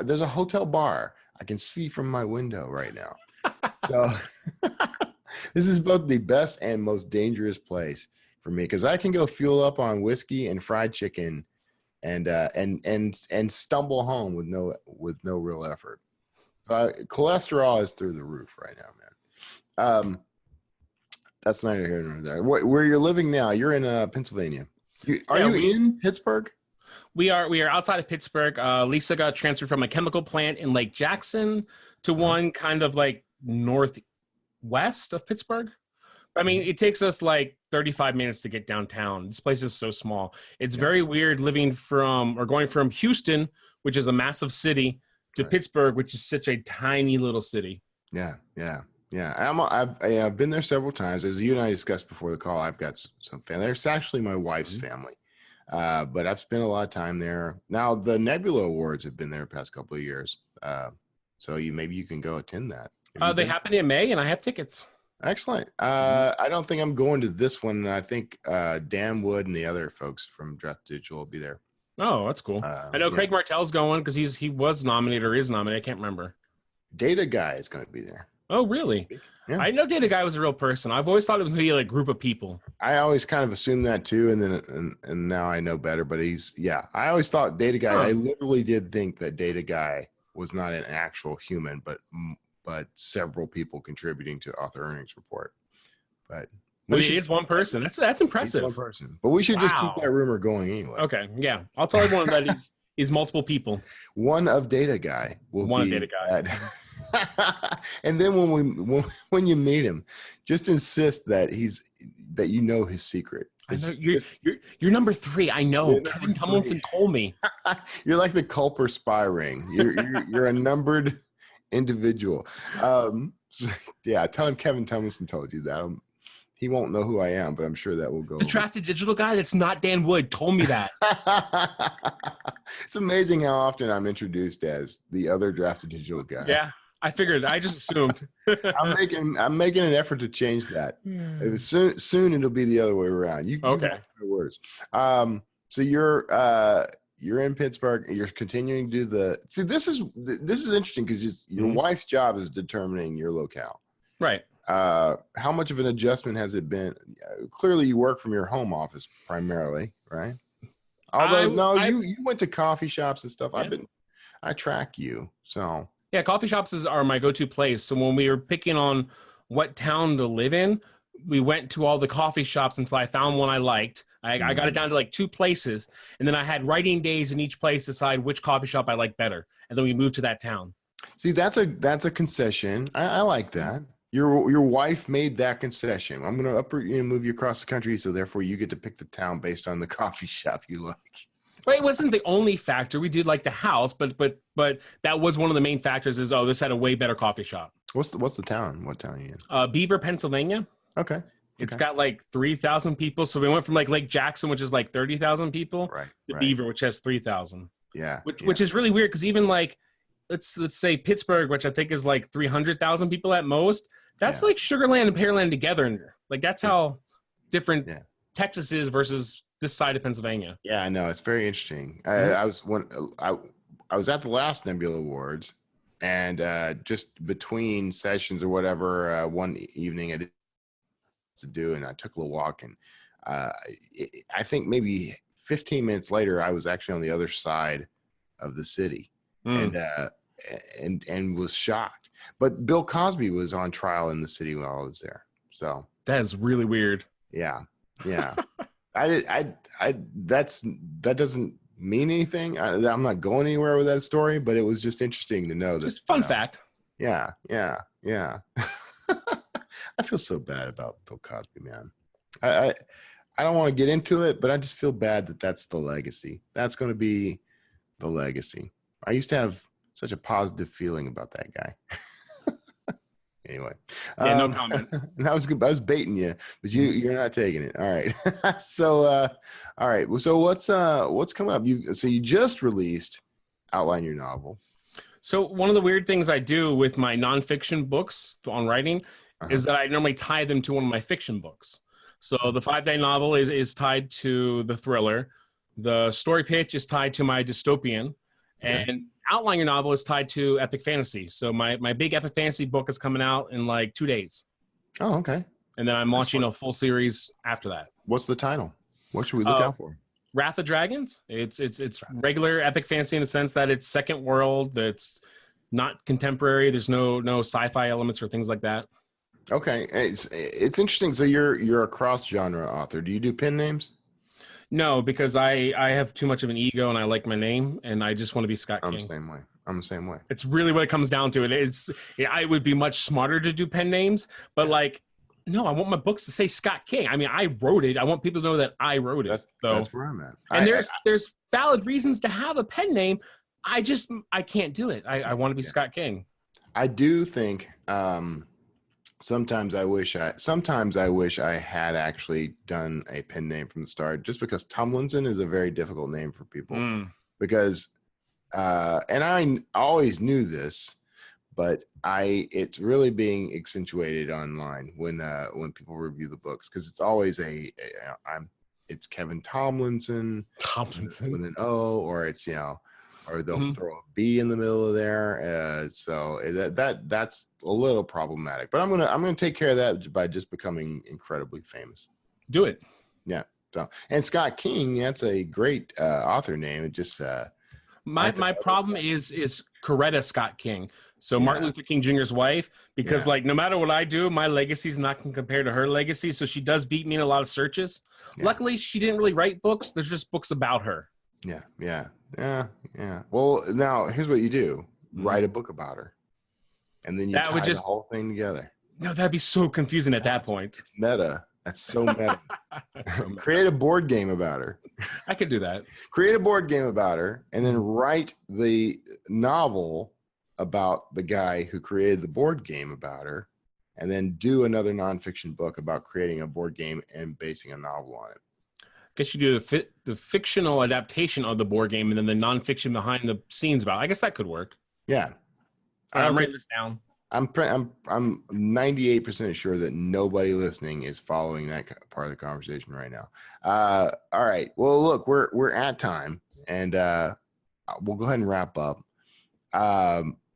There's a hotel bar I can see from my window right now. So this is both the best and most dangerous place for me, because I can go fuel up on whiskey and fried chicken and stumble home with no real effort. Cholesterol is through the roof right now, man. That's neither here nor there. Where you're living now, you're in Pennsylvania. Are you in Pittsburgh? We are outside of Pittsburgh. Lisa got transferred from a chemical plant in Lake Jackson to one kind of like northwest of Pittsburgh. I mean, it takes us like 35 minutes to get downtown. This place is so small. It's very weird going from Houston, which is a massive city, to Pittsburgh, which is such a tiny little city. Yeah. I've been there several times. As you and I discussed before the call, I've got some family. There's actually my wife's family, but I've spent a lot of time there. Now, the Nebula Awards have been there the past couple of years, so maybe you can go attend that. They happen in May, and I have tickets. Excellent. I don't think I'm going to this one. I think Dan Wood and the other folks from Draft Digital will be there. Oh, that's cool. I know Craig Martell's going because he was nominated or is nominated. I can't remember. Data Guy is going to be there. Oh, really? Yeah. I know Data Guy was a real person. I've always thought it was going to be like a group of people. I always kind of assumed that too, and now I know better. But I always thought Data Guy. I literally did think that Data Guy was not an actual human, but several people contributing to Author Earnings Report. But he is one person. That's impressive. One person. But we should just keep that rumor going anyway. Okay, yeah. I'll tell everyone that he's multiple people. One of Data Guy will be. One of Data Guy. And then when you meet him, just insist that you know his secret. I know you're number 3. I know. Kevin Tomlinson told me. You're like the Culper spy ring. You're a numbered individual. Yeah, tell him Kevin Tomlinson told you that. He won't know who I am, but I'm sure that will go. The Drafted Digital guy that's not Dan Wood told me that. It's amazing how often I'm introduced as the other Drafted Digital guy. Yeah, I figured. I just assumed. I'm making an effort to change that. Soon it'll be the other way around. Okay. Words. So you're in Pittsburgh. You're continuing to do this is interesting because your wife's job is determining your locale. Right. How much of an adjustment has it been? Clearly you work from your home office primarily, right? Although you went to coffee shops and stuff. Yeah. I track you. So yeah, coffee shops are my go-to place. So when we were picking on what town to live in, we went to all the coffee shops until I found one I liked. I got it down to like 2 places, and then I had writing days in each place to decide which coffee shop I liked better, and then we moved to that town. See, that's a concession. I like that. Your wife made that concession. I'm going to move you across the country, so therefore you get to pick the town based on the coffee shop you like. But it wasn't the only factor. We did like the house, but that was one of the main factors. Is this had a way better coffee shop. What's the town? What town are you in? Beaver, Pennsylvania. Okay. It's got like 3,000 people. So we went from like Lake Jackson, which is like 30,000 people, to Beaver, which has 3,000. Yeah. Which is really weird because even like let's say Pittsburgh, which I think is like 300,000 people at most. That's like Sugar Land and Pearland together. Like that's how different Texas is versus this side of Pennsylvania. Yeah, I know. It's very interesting. I was at the last Nebula Awards, and just between sessions or whatever, one evening I did to do, and I took a little walk, and I think maybe 15 minutes later, I was actually on the other side of the city, and was shocked. But Bill Cosby was on trial in the city while I was there, so that is really weird. Yeah. That doesn't mean anything. I'm not going anywhere with that story, but it was just interesting to know. Just fun fact. Yeah. I feel so bad about Bill Cosby, man. I don't want to get into it, but I just feel bad that that's the legacy. That's going to be the legacy. I used to have such a positive feeling about that guy. Anyway, no comment. That was good. I was baiting you, but you're not taking it. All right. So, all right. So what's coming up? You just released Outline Your Novel. So one of the weird things I do with my nonfiction books on writing is that I normally tie them to one of my fiction books. So the 5-day novel is tied to the thriller. The story pitch is tied to my dystopian, and Outline Your Novel is tied to epic fantasy. So my big epic fantasy book is coming out in like 2 days. Oh, okay. And then I'm launching a full series after that. What's the title? What should we look out for? Wrath of Dragons. It's regular epic fantasy in the sense that it's second world. That's not contemporary. There's no sci-fi elements or things like that. Okay, it's interesting. So you're a cross genre author. Do you do pen names? No, because I have too much of an ego and I like my name and I just want to be Scott King. I'm the same way. It's really what it comes down to. I would be much smarter to do pen names, but no, I want my books to say Scott King. I mean, I wrote it. I want people to know that I wrote it. That's where I'm at. And there's valid reasons to have a pen name. I can't do it. I want to be Scott King. I do think sometimes I wish I had actually done a pen name from the start, just because Tomlinson is a very difficult name for people. Because and I always knew this, but it's really being accentuated online when people review the books, because it's always it's Kevin Tomlinson with an O, or it's or they'll throw a B in the middle of there. So that's a little problematic. But I'm gonna take care of that by just becoming incredibly famous. Do it. Yeah. So, and Scott King, that's a great author name. It just my problem is Coretta Scott King. So Martin Luther King Jr.'s wife, because no matter what I do, my legacy is not going to compare to her legacy. So she does beat me in a lot of searches. Yeah. Luckily, she didn't really write books. There's just books about her. Yeah. Well, now here's what you do: write a book about her, and then you tie the whole thing together. No, that'd be so confusing at that point. It's meta. That's so meta. Create a board game about her. I could do that. Create a board game about her, and then write the novel about the guy who created the board game about her, and then do another nonfiction book about creating a board game and basing a novel on it. I guess you do the fictional adaptation of the board game, and then the nonfiction behind the scenes about it. I guess that could work. Yeah. I'm writing this down. I'm 98% sure that nobody listening is following that part of the conversation right now. All right. Well, look, we're at time, and we'll go ahead and wrap up.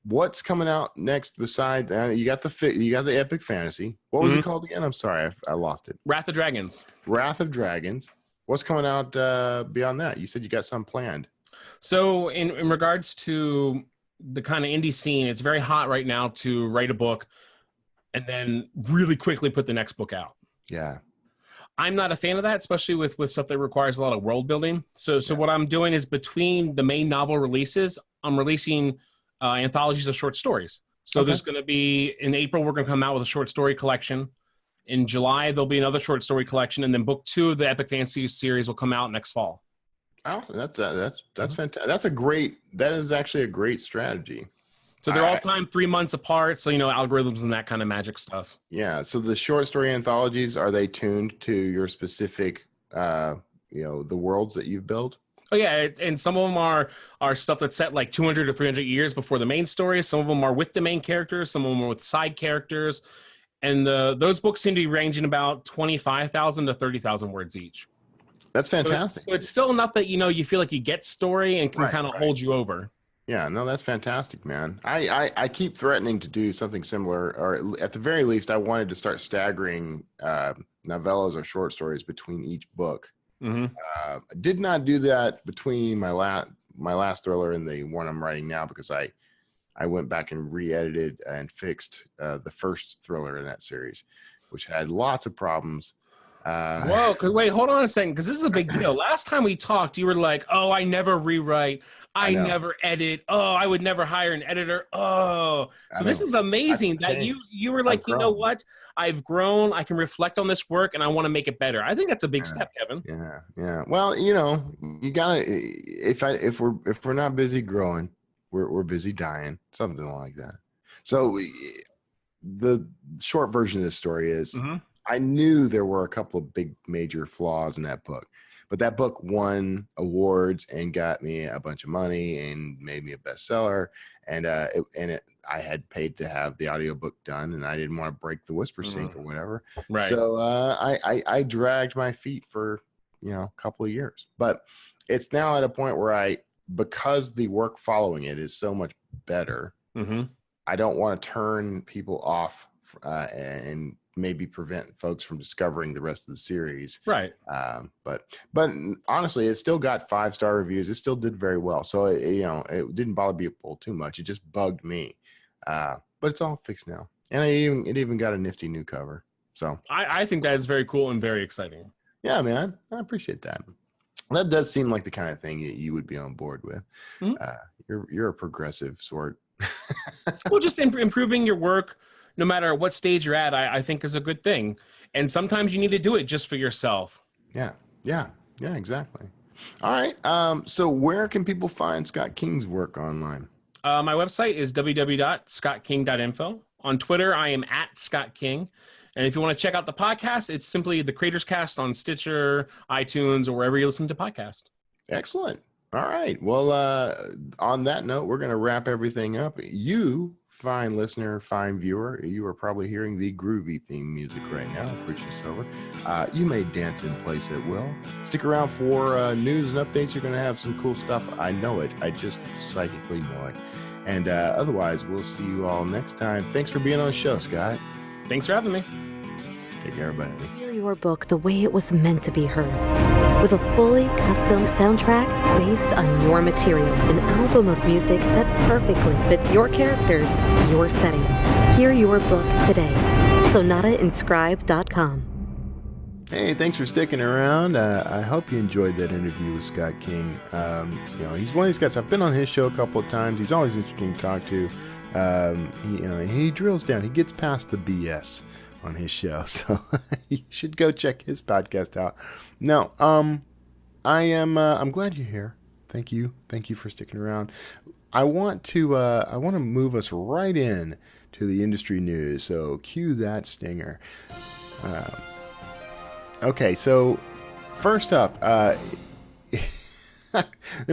What's coming out next besides you got the epic fantasy? What was it called again? I'm sorry, I lost it. Wrath of Dragons. Wrath of Dragons. What's coming out beyond that? You said you got some planned. So in regards to the kind of indie scene, it's very hot right now to write a book and then really quickly put the next book out. Yeah. I'm not a fan of that, especially with stuff that requires a lot of world building. So what I'm doing is, between the main novel releases, I'm releasing anthologies of short stories. So Okay. there's going to be, in April, we're going to come out with a short story collection. In July, there'll be another short story collection. And then book 2 of the Epic Fantasy series will come out next fall. Awesome. That's fantastic. That is actually a great strategy. So they're all timed 3 months apart. So, algorithms and that kind of magic stuff. Yeah. So the short story anthologies, are they tuned to your specific, the worlds that you've built? Oh yeah, and some of them are stuff that's set like 200 or 300 years before the main story. Some of them are with the main characters. Some of them are with side characters. And those books seem to be ranging about 25,000 to 30,000 words each. That's fantastic. So it's still enough that, you feel like you get story and can kind of hold you over. Yeah, no, that's fantastic, man. I keep threatening to do something similar, or at the very least, I wanted to start staggering novellas or short stories between each book. Mm-hmm. Did not do that between my last thriller and the one I'm writing now, because I went back and re-edited and fixed the first thriller in that series, which had lots of problems. Whoa, wait, hold on a second, because this is a big deal. Last time we talked, you were like, oh, I never rewrite. I never edit. Oh, I would never hire an editor. Oh, so this is amazing that you were like, you know what? I've grown. I can reflect on this work, and I want to make it better. I think that's a big step, Kevin. Yeah. Well, you gotta. If we're not busy growing, we're busy dying. Something like that. So the short version of this story is, I knew there were a couple of big major flaws in that book. But that book won awards and got me a bunch of money and made me a bestseller. And I had paid to have the audiobook done, and I didn't want to break the whisper sync or whatever. Right. So I dragged my feet for a couple of years. But it's now at a point where because the work following it is so much better, I don't want to turn people off and maybe prevent folks from discovering the rest of the series. Right. But honestly, it still got 5-star reviews. It still did very well. So it didn't bother people too much. It just bugged me. But it's all fixed now. And it even got a nifty new cover. So I think that is very cool and very exciting. Yeah, man. I appreciate that. That does seem like the kind of thing that you would be on board with. You're a progressive sort. Well, just improving your work, no matter what stage you're at, I think is a good thing. And sometimes you need to do it just for yourself. Yeah, exactly. All right. So where can people find Scott King's work online? My website is www.scottking.info. On Twitter, I am @ScottKing. And if you want to check out the podcast, it's simply the Creators Cast on Stitcher, iTunes, or wherever you listen to podcasts. Excellent. All right. Well, on that note, we're going to wrap everything up. You, fine listener, fine viewer, you are probably hearing the groovy theme music right now, which is over. You may dance in place at will. Stick around for news and updates. You're going to have some cool stuff. I know it. I just psychically know it. And otherwise, we'll see you all next time. Thanks for being on the show, Scott. Thanks for having me. Take care, everybody. Hear your book the way it was meant to be heard. With a fully custom soundtrack based on your material. An album of music that perfectly fits your characters, your settings. Hear your book today. SonataInscribe.com. Hey, thanks for sticking around. I hope you enjoyed that interview with Scott King. He's one of these guys. I've been on his show a couple of times. He's always interesting to talk to. He drills down. He gets past the BS on his show, so you should go check his podcast out. Now, I'm glad you're here. Thank you for sticking around. I want to move us right in to the industry news. So cue that stinger. Okay, so first up, and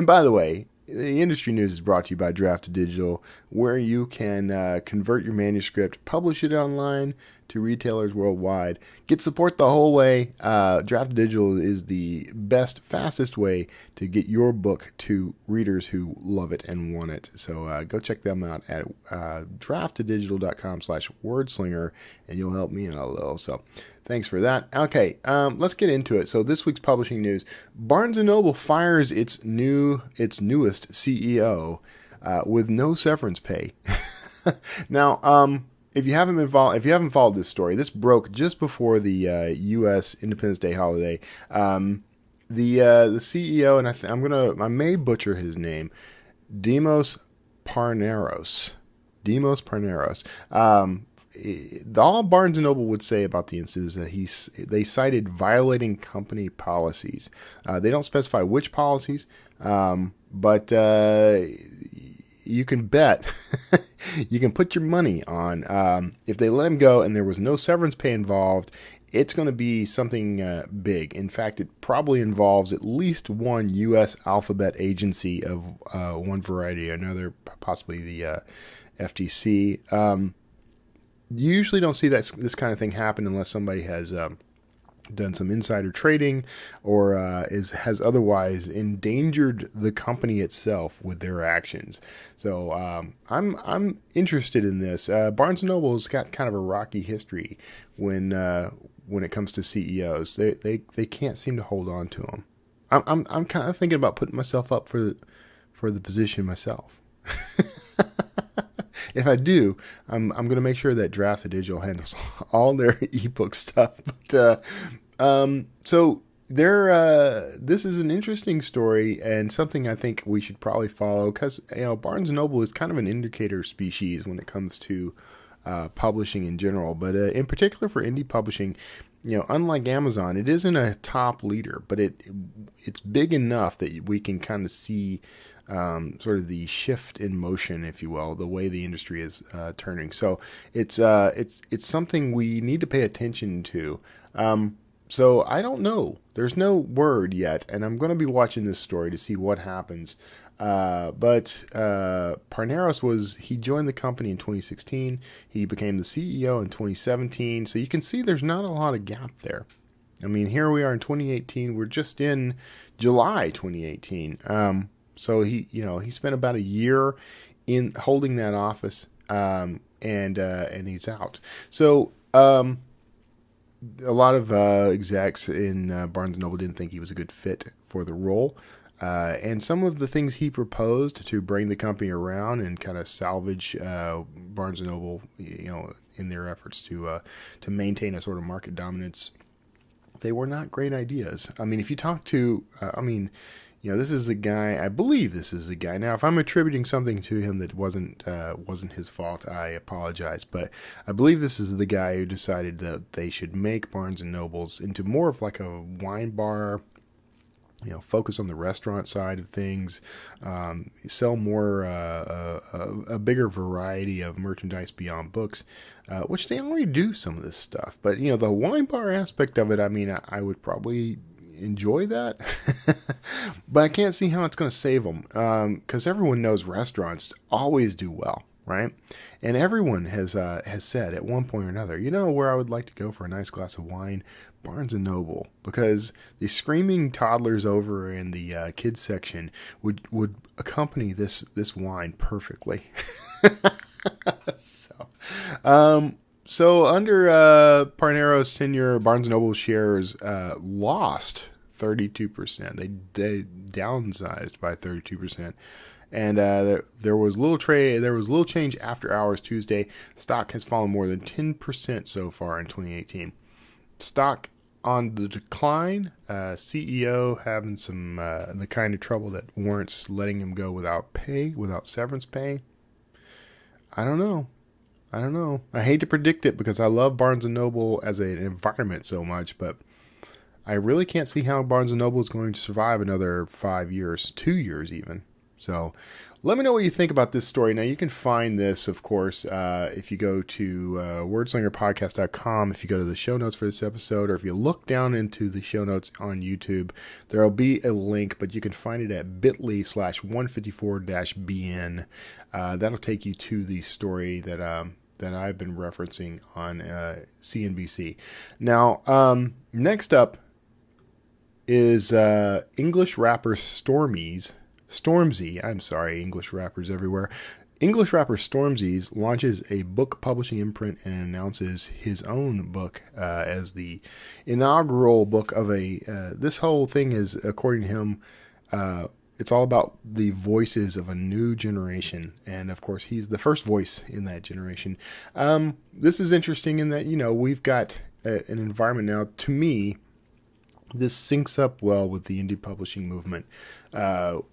by the way, the industry news is brought to you by Draft Digital, where you can convert your manuscript, publish it online to retailers worldwide. Get support the whole way. Draft Digital is the best, fastest way to get your book to readers who love it and want it. So go check them out at draftdigital.com/wordslinger, and you'll help me out a little. So thanks for that. Okay, let's get into it. So this week's publishing news: Barnes & Noble fires its newest CEO with no severance pay. Now, if you haven't followed this story, this broke just before the U.S. Independence Day holiday. The CEO, and I may butcher his name, Demos Parneros. Demos Parneros. All Barnes & Noble would say about the incident is that they cited violating company policies. They don't specify which policies, but you can bet, you can put your money on if they let him go and there was no severance pay involved, it's going to be something big. In fact, it probably involves at least one U.S. alphabet agency of one variety or another, possibly the FTC. You usually don't see this kind of thing happen unless somebody has done some insider trading or has otherwise endangered the company itself with their actions. So I'm interested in this. Barnes & Noble's got kind of a rocky history when it comes to CEOs. They can't seem to hold on to them. I'm kind of thinking about putting myself up for the position myself. If I do, I'm going to make sure that Draft to Digital handles all their ebook stuff. But so this is an interesting story and something I think we should probably follow because Barnes & Noble is kind of an indicator species when it comes to publishing in general, but in particular for indie publishing. Unlike Amazon, it isn't a top leader, but it's big enough that we can kind of see sort of the shift in motion, if you will, the way the industry is turning. So it's something we need to pay attention to. So I don't know. There's no word yet, and I'm going to be watching this story to see what happens. But Parneros he joined the company in 2016. He became the CEO in 2017. So you can see there's not a lot of gap there. I mean, here we are in 2018. We're just in July 2018. So he spent about a year in holding that office, and he's out. So a lot of execs in Barnes & Noble didn't think he was a good fit for the role. And some of the things he proposed to bring the company around and kind of salvage Barnes & Noble, in their efforts to maintain a sort of market dominance, they were not great ideas. I mean, if you talk to, this is the guy. I believe this is the guy. Now, if I'm attributing something to him that wasn't his fault, I apologize. But I believe this is the guy who decided that they should make Barnes & Nobles into more of like a wine bar. Focus on the restaurant side of things, sell more, a bigger variety of merchandise beyond books, which they already do some of this stuff. But, the wine bar aspect of it, I would probably enjoy that, but I can't see how it's going to save them, because everyone knows restaurants always do well, right? And everyone has said at one point or another, where I would like to go for a nice glass of wine? Barnes & Noble, because the screaming toddlers over in the kids section would accompany this wine perfectly. So under Parneros' tenure, Barnes & Noble shares lost 32%. They downsized by 32%. And there was little change after hours Tuesday. Stock has fallen more than 10% so far in 2018. Stock on the decline. CEO having some the kind of trouble that warrants letting him go without severance pay. I don't know. I hate to predict it because I love Barnes & Noble as an environment so much, but I really can't see how Barnes & Noble is going to survive another 5 years, 2 years even. So let me know what you think about this story. Now, you can find this, of course, if you go to wordslingerpodcast.com, if you go to the show notes for this episode, or if you look down into the show notes on YouTube, there will be a link, but you can find it at bit.ly/154-BN. That'll take you to the story that I've been referencing on CNBC. Now, next up is English rapper Stormzy, English rappers everywhere. English rapper Stormzy launches a book publishing imprint and announces his own book as the inaugural book of this whole thing is, according to him, it's all about the voices of a new generation. And of course, he's the first voice in that generation. This is interesting in that, we've got an environment now. To me, this syncs up well with the indie publishing movement.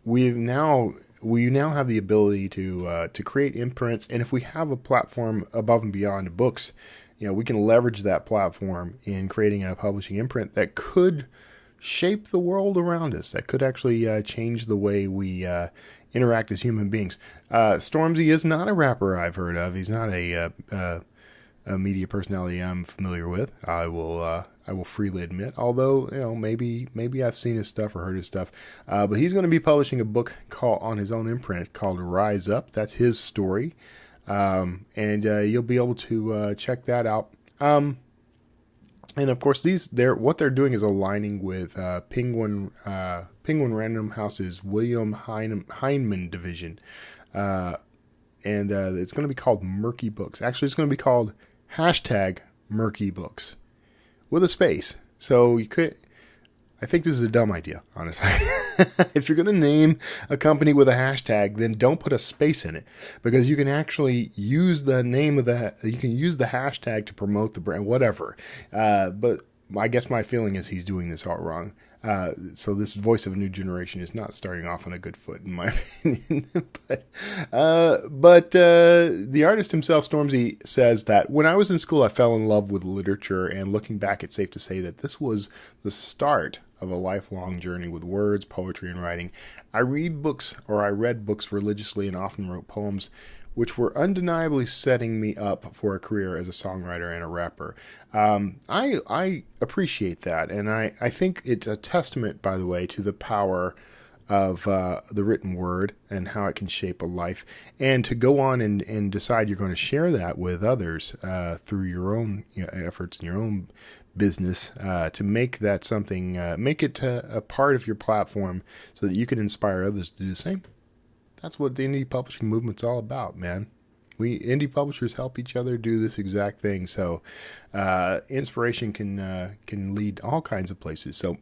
We've now we now have the ability to create imprints, and if we have a platform above and beyond books, we can leverage that platform in creating a publishing imprint that could shape the world around us, that could actually change the way we interact as human beings. Stormzy is not a rapper I've heard of. He's not a media personality I'm familiar with. I will freely admit, although maybe I've seen his stuff or heard his stuff. But he's going to be publishing a book on his own imprint called Rise Up. That's his story, and you'll be able to check that out. And of course, what they're doing is aligning with Penguin Random House's William Heinemann division, and it's going to be called Murky Books. Actually, it's going to be called #Murky Books with a space. So I think this is a dumb idea, honestly. If you're going to name a company with a hashtag, then don't put a space in it, because you can actually use the name of you can use the hashtag to promote the brand, whatever. But I guess my feeling is he's doing this all wrong. So this voice of a new generation is not starting off on a good foot, in my opinion. but the artist himself, Stormzy, says that when I was in school, I fell in love with literature, and looking back, it's safe to say that this was the start of a lifelong journey with words, poetry, and writing. I read books religiously and often wrote poems which were undeniably setting me up for a career as a songwriter and a rapper. I appreciate that, and I think it's a testament, by the way, to the power of the written word and how it can shape a life, and to go on and decide you're going to share that with others through your own efforts and your own business, to make that something, make it a part of your platform so that you can inspire others to do the same. That's what the indie publishing movement's all about, man. We indie publishers help each other do this exact thing. So inspiration can lead all kinds of places. So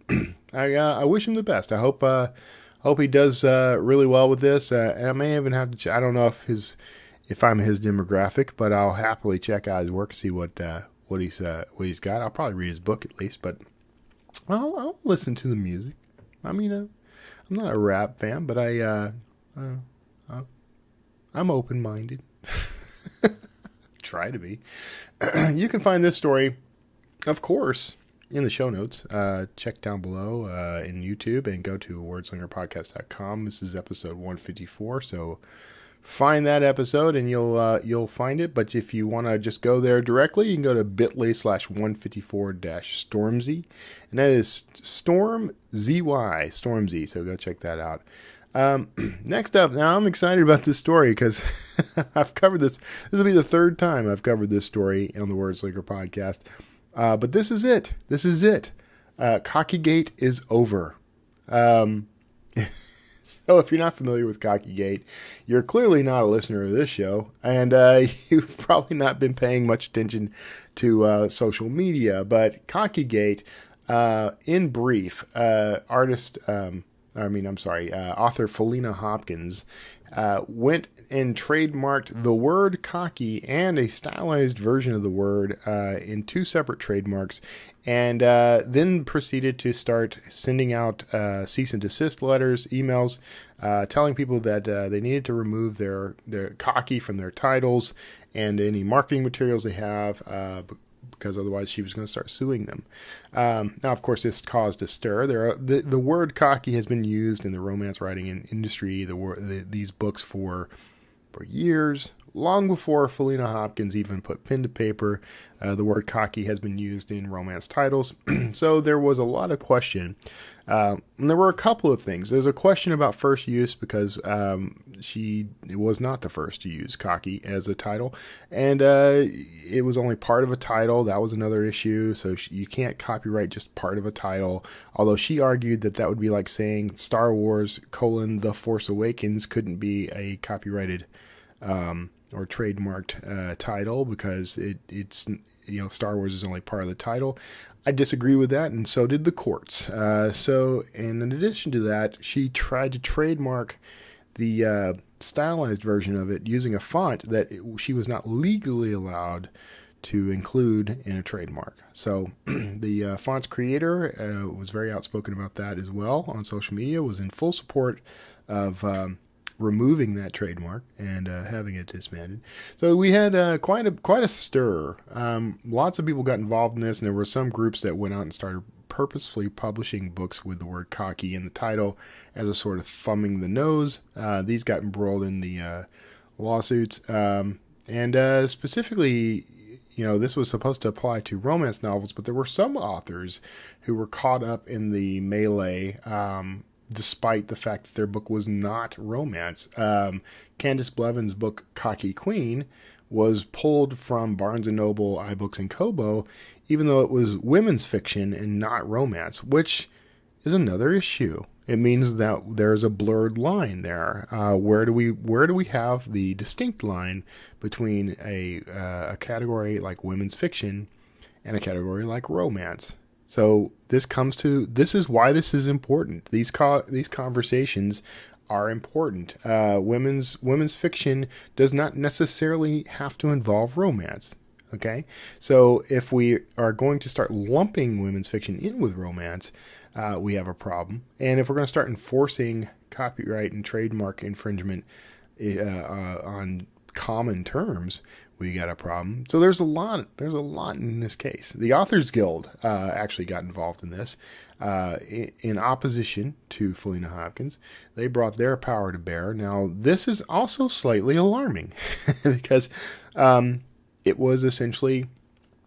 I wish him the best. I hope he does really well with this. And I may even have to. I don't know if I'm his demographic, but I'll happily check out his work, see what he's got. I'll probably read his book at least, but I'll listen to the music. I mean, I'm not a rap fan, but I'm open-minded. Try to be. You can find this story, of course, in the show notes. Check down below in YouTube and go to wordslingerpodcast.com. This is episode 154, so find that episode and you'll find it. But if you want to just go there directly, you can go to bit.ly/154-Stormzy, and that is Stormzy. So go check that out. Next up, now I'm excited about this story because I've covered this. This will be the third time I've covered this story on the Wordslinger podcast. But this is it. Cockygate is over. So if you're not familiar with Cockygate, you're clearly not a listener of this show, and you've probably not been paying much attention to social media. But Cockygate, in brief, author Felina Hopkins went and trademarked the word cocky and a stylized version of the word in two separate trademarks, and then proceeded to start sending out cease and desist letters, emails, telling people that they needed to remove their cocky from their titles and any marketing materials they have, because otherwise she was going to start suing them. Now, of course, this caused a stir. The word cocky has been used in the romance writing industry, these books for years, long before Felina Hopkins even put pen to paper. The word cocky has been used in romance titles. So there was a lot of question. And there were a couple of things. There's a question about first use because she was not the first to use cocky as a title. And it was only part of a title. That was another issue. So you can't copyright just part of a title. Although she argued that would be like saying Star Wars: The Force Awakens couldn't be a copyrighted or trademarked title because it's Star Wars is only part of the title. I disagree with that, and so did the courts. So in addition to that, she tried to trademark the stylized version of it using a font that she was not legally allowed to include in a trademark. So the font's creator was very outspoken about that as well on social media, was in full support of removing that trademark and having it disbanded. So we had quite a stir. Lots of people got involved in this, and there were some groups that went out and started purposefully publishing books with the word cocky in the title as a sort of thumbing the nose. These got embroiled in the lawsuits, and specifically, this was supposed to apply to romance novels, but there were some authors who were caught up in the melee, despite the fact that their book was not romance. Candice Blevins' book Cocky Queen was pulled from Barnes & Noble, iBooks, and Kobo, even though it was women's fiction and not romance, which is another issue. It means that there's a blurred line there. Where do we have the distinct line between a category like women's fiction and a category like romance? So this is why this is important. These conversations are important. Women's fiction does not necessarily have to involve romance. Okay, so if we are going to start lumping women's fiction in with romance, we have a problem. And if we're going to start enforcing copyright and trademark infringement on common terms, we got a problem. So there's a lot in this case. The Authors Guild actually got involved in this in opposition to Felina Hopkins. They brought their power to bear. Now, this is also slightly alarming because it was essentially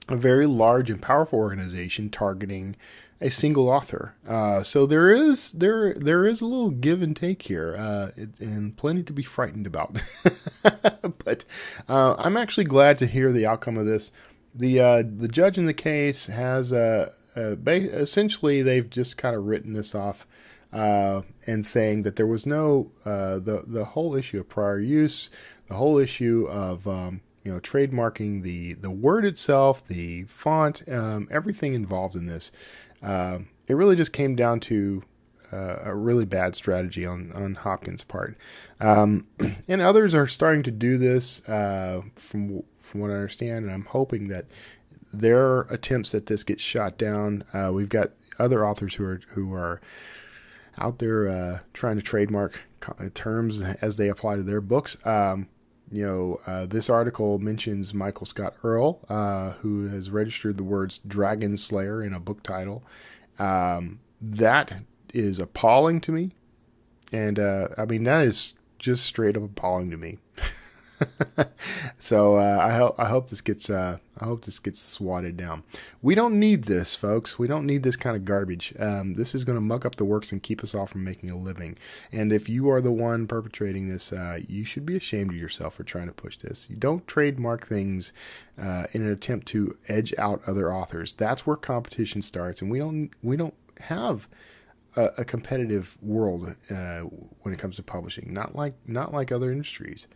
a very large and powerful organization targeting a single author. So there is a little give and take here, and plenty to be frightened about. But I'm actually glad to hear the outcome of this. The judge in the case has essentially they've just kind of written this off and saying that there was no the whole issue of prior use, the whole issue of trademarking the word itself, the font, everything involved in this. It really just came down to a really bad strategy on Hopkins' part. And others are starting to do this from what I understand, and I'm hoping that their attempts at this get shot down. We've got other authors who are out there trying to trademark terms as they apply to their books. This article mentions Michael Scott Earl, who has registered the words Dragon Slayer in a book title. That is appalling to me. And, that is just straight up appalling to me. So, I hope this gets swatted down. We don't need this, folks. We don't need this kind of garbage. This is going to muck up the works and keep us all from making a living. And if you are the one perpetrating this, you should be ashamed of yourself for trying to push this. You don't trademark things in an attempt to edge out other authors. That's where competition starts, and we don't have a competitive world when it comes to publishing. Not like other industries.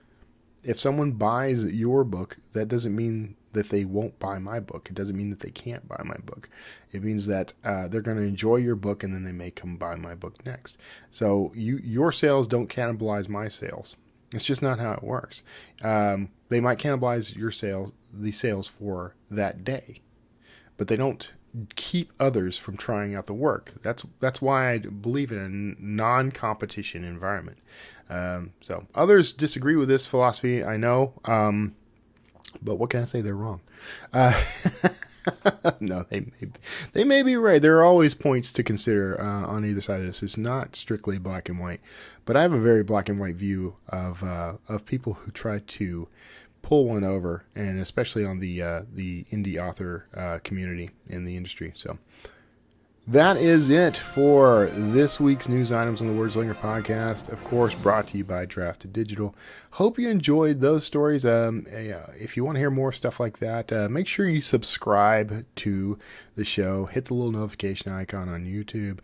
If someone buys your book, that doesn't mean that they won't buy my book. It doesn't mean that they can't buy my book. It means that they're going to enjoy your book, and then they may come buy my book next. So your sales don't cannibalize my sales. It's just not how it works. They might cannibalize the sales for that day, but they don't keep others from trying out the work. That's why I believe in a non-competition environment. So others disagree with this philosophy, I know, but what can I say? They're wrong. No, they may be right. There are always points to consider on either side of this. It's not strictly black and white, but I have a very black and white view of people who try to pull one over, and especially on the indie author community in the industry. So that is it for this week's news items on the Wordslinger podcast. Of course, brought to you by Drafted Digital. Hope you enjoyed those stories. If you want to hear more stuff like that, make sure you subscribe to the show. Hit the little notification icon on YouTube.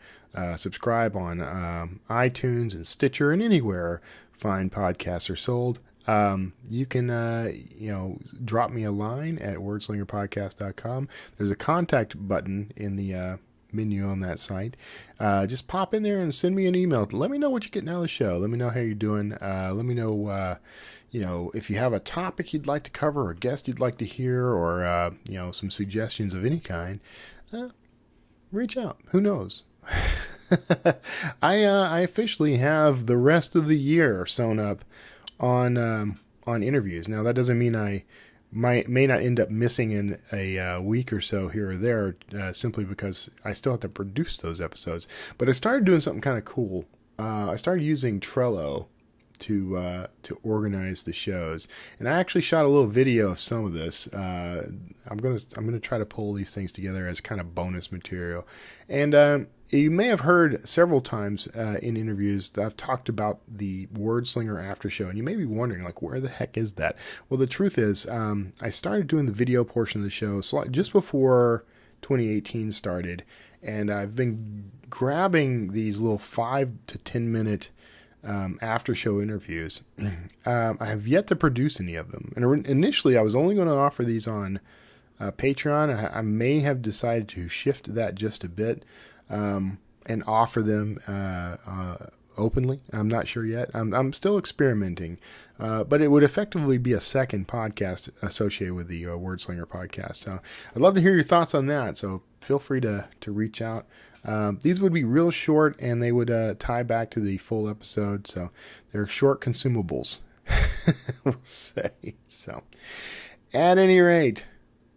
Subscribe on iTunes and Stitcher and anywhere fine podcasts are sold. You can, drop me a line at wordslingerpodcast.com. There's a contact button in the menu on that site. Just pop in there and send me an email. Let me know what you're getting out of the show. Let me know how you're doing. Let me know, if you have a topic you'd like to cover, or a guest you'd like to hear, or, some suggestions of any kind. Reach out. Who knows? I officially have the rest of the year sewn up on interviews. Now that doesn't mean I may not end up missing in a week or so here or there, simply because I still have to produce those episodes. But I started doing something kind of cool. I started using Trello to organize the shows, and I actually shot a little video of some of this. I'm gonna try to pull these things together as kind of bonus material, and you may have heard several times in interviews that I've talked about the Wordslinger after show, and you may be wondering, like, where the heck is that? Well, the truth is, I started doing the video portion of the show just before 2018 started, and I've been grabbing these little 5 to 10 minute after show interviews. I have yet to produce any of them, and initially I was only going to offer these on Patreon. I may have decided to shift that just a bit and offer them openly. I'm not sure yet. I'm still experimenting, but it would effectively be a second podcast associated with the Wordslinger podcast. So I'd love to hear your thoughts on that. So feel free to reach out. These would be real short, and they would tie back to the full episode. So they're short consumables, we'll say. So at any rate,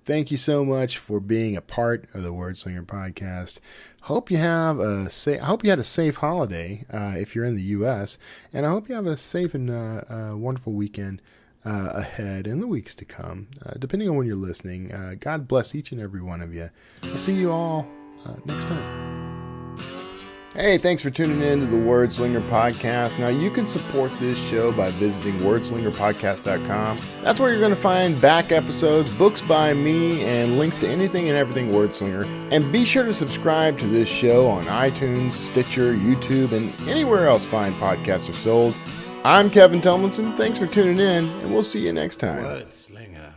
thank you so much for being a part of the Wordslinger podcast. Hope you have I hope you had a safe holiday if you're in the U.S., and I hope you have a safe and wonderful weekend ahead in the weeks to come, depending on when you're listening. God bless each and every one of you. I'll see you all next time. Hey, thanks for tuning in to the Wordslinger podcast. Now, you can support this show by visiting wordslingerpodcast.com. That's where you're going to find back episodes, books by me, and links to anything and everything Wordslinger. And be sure to subscribe to this show on iTunes, Stitcher, YouTube, and anywhere else fine podcasts are sold. I'm Kevin Tomlinson. Thanks for tuning in, and we'll see you next time. Wordslinger.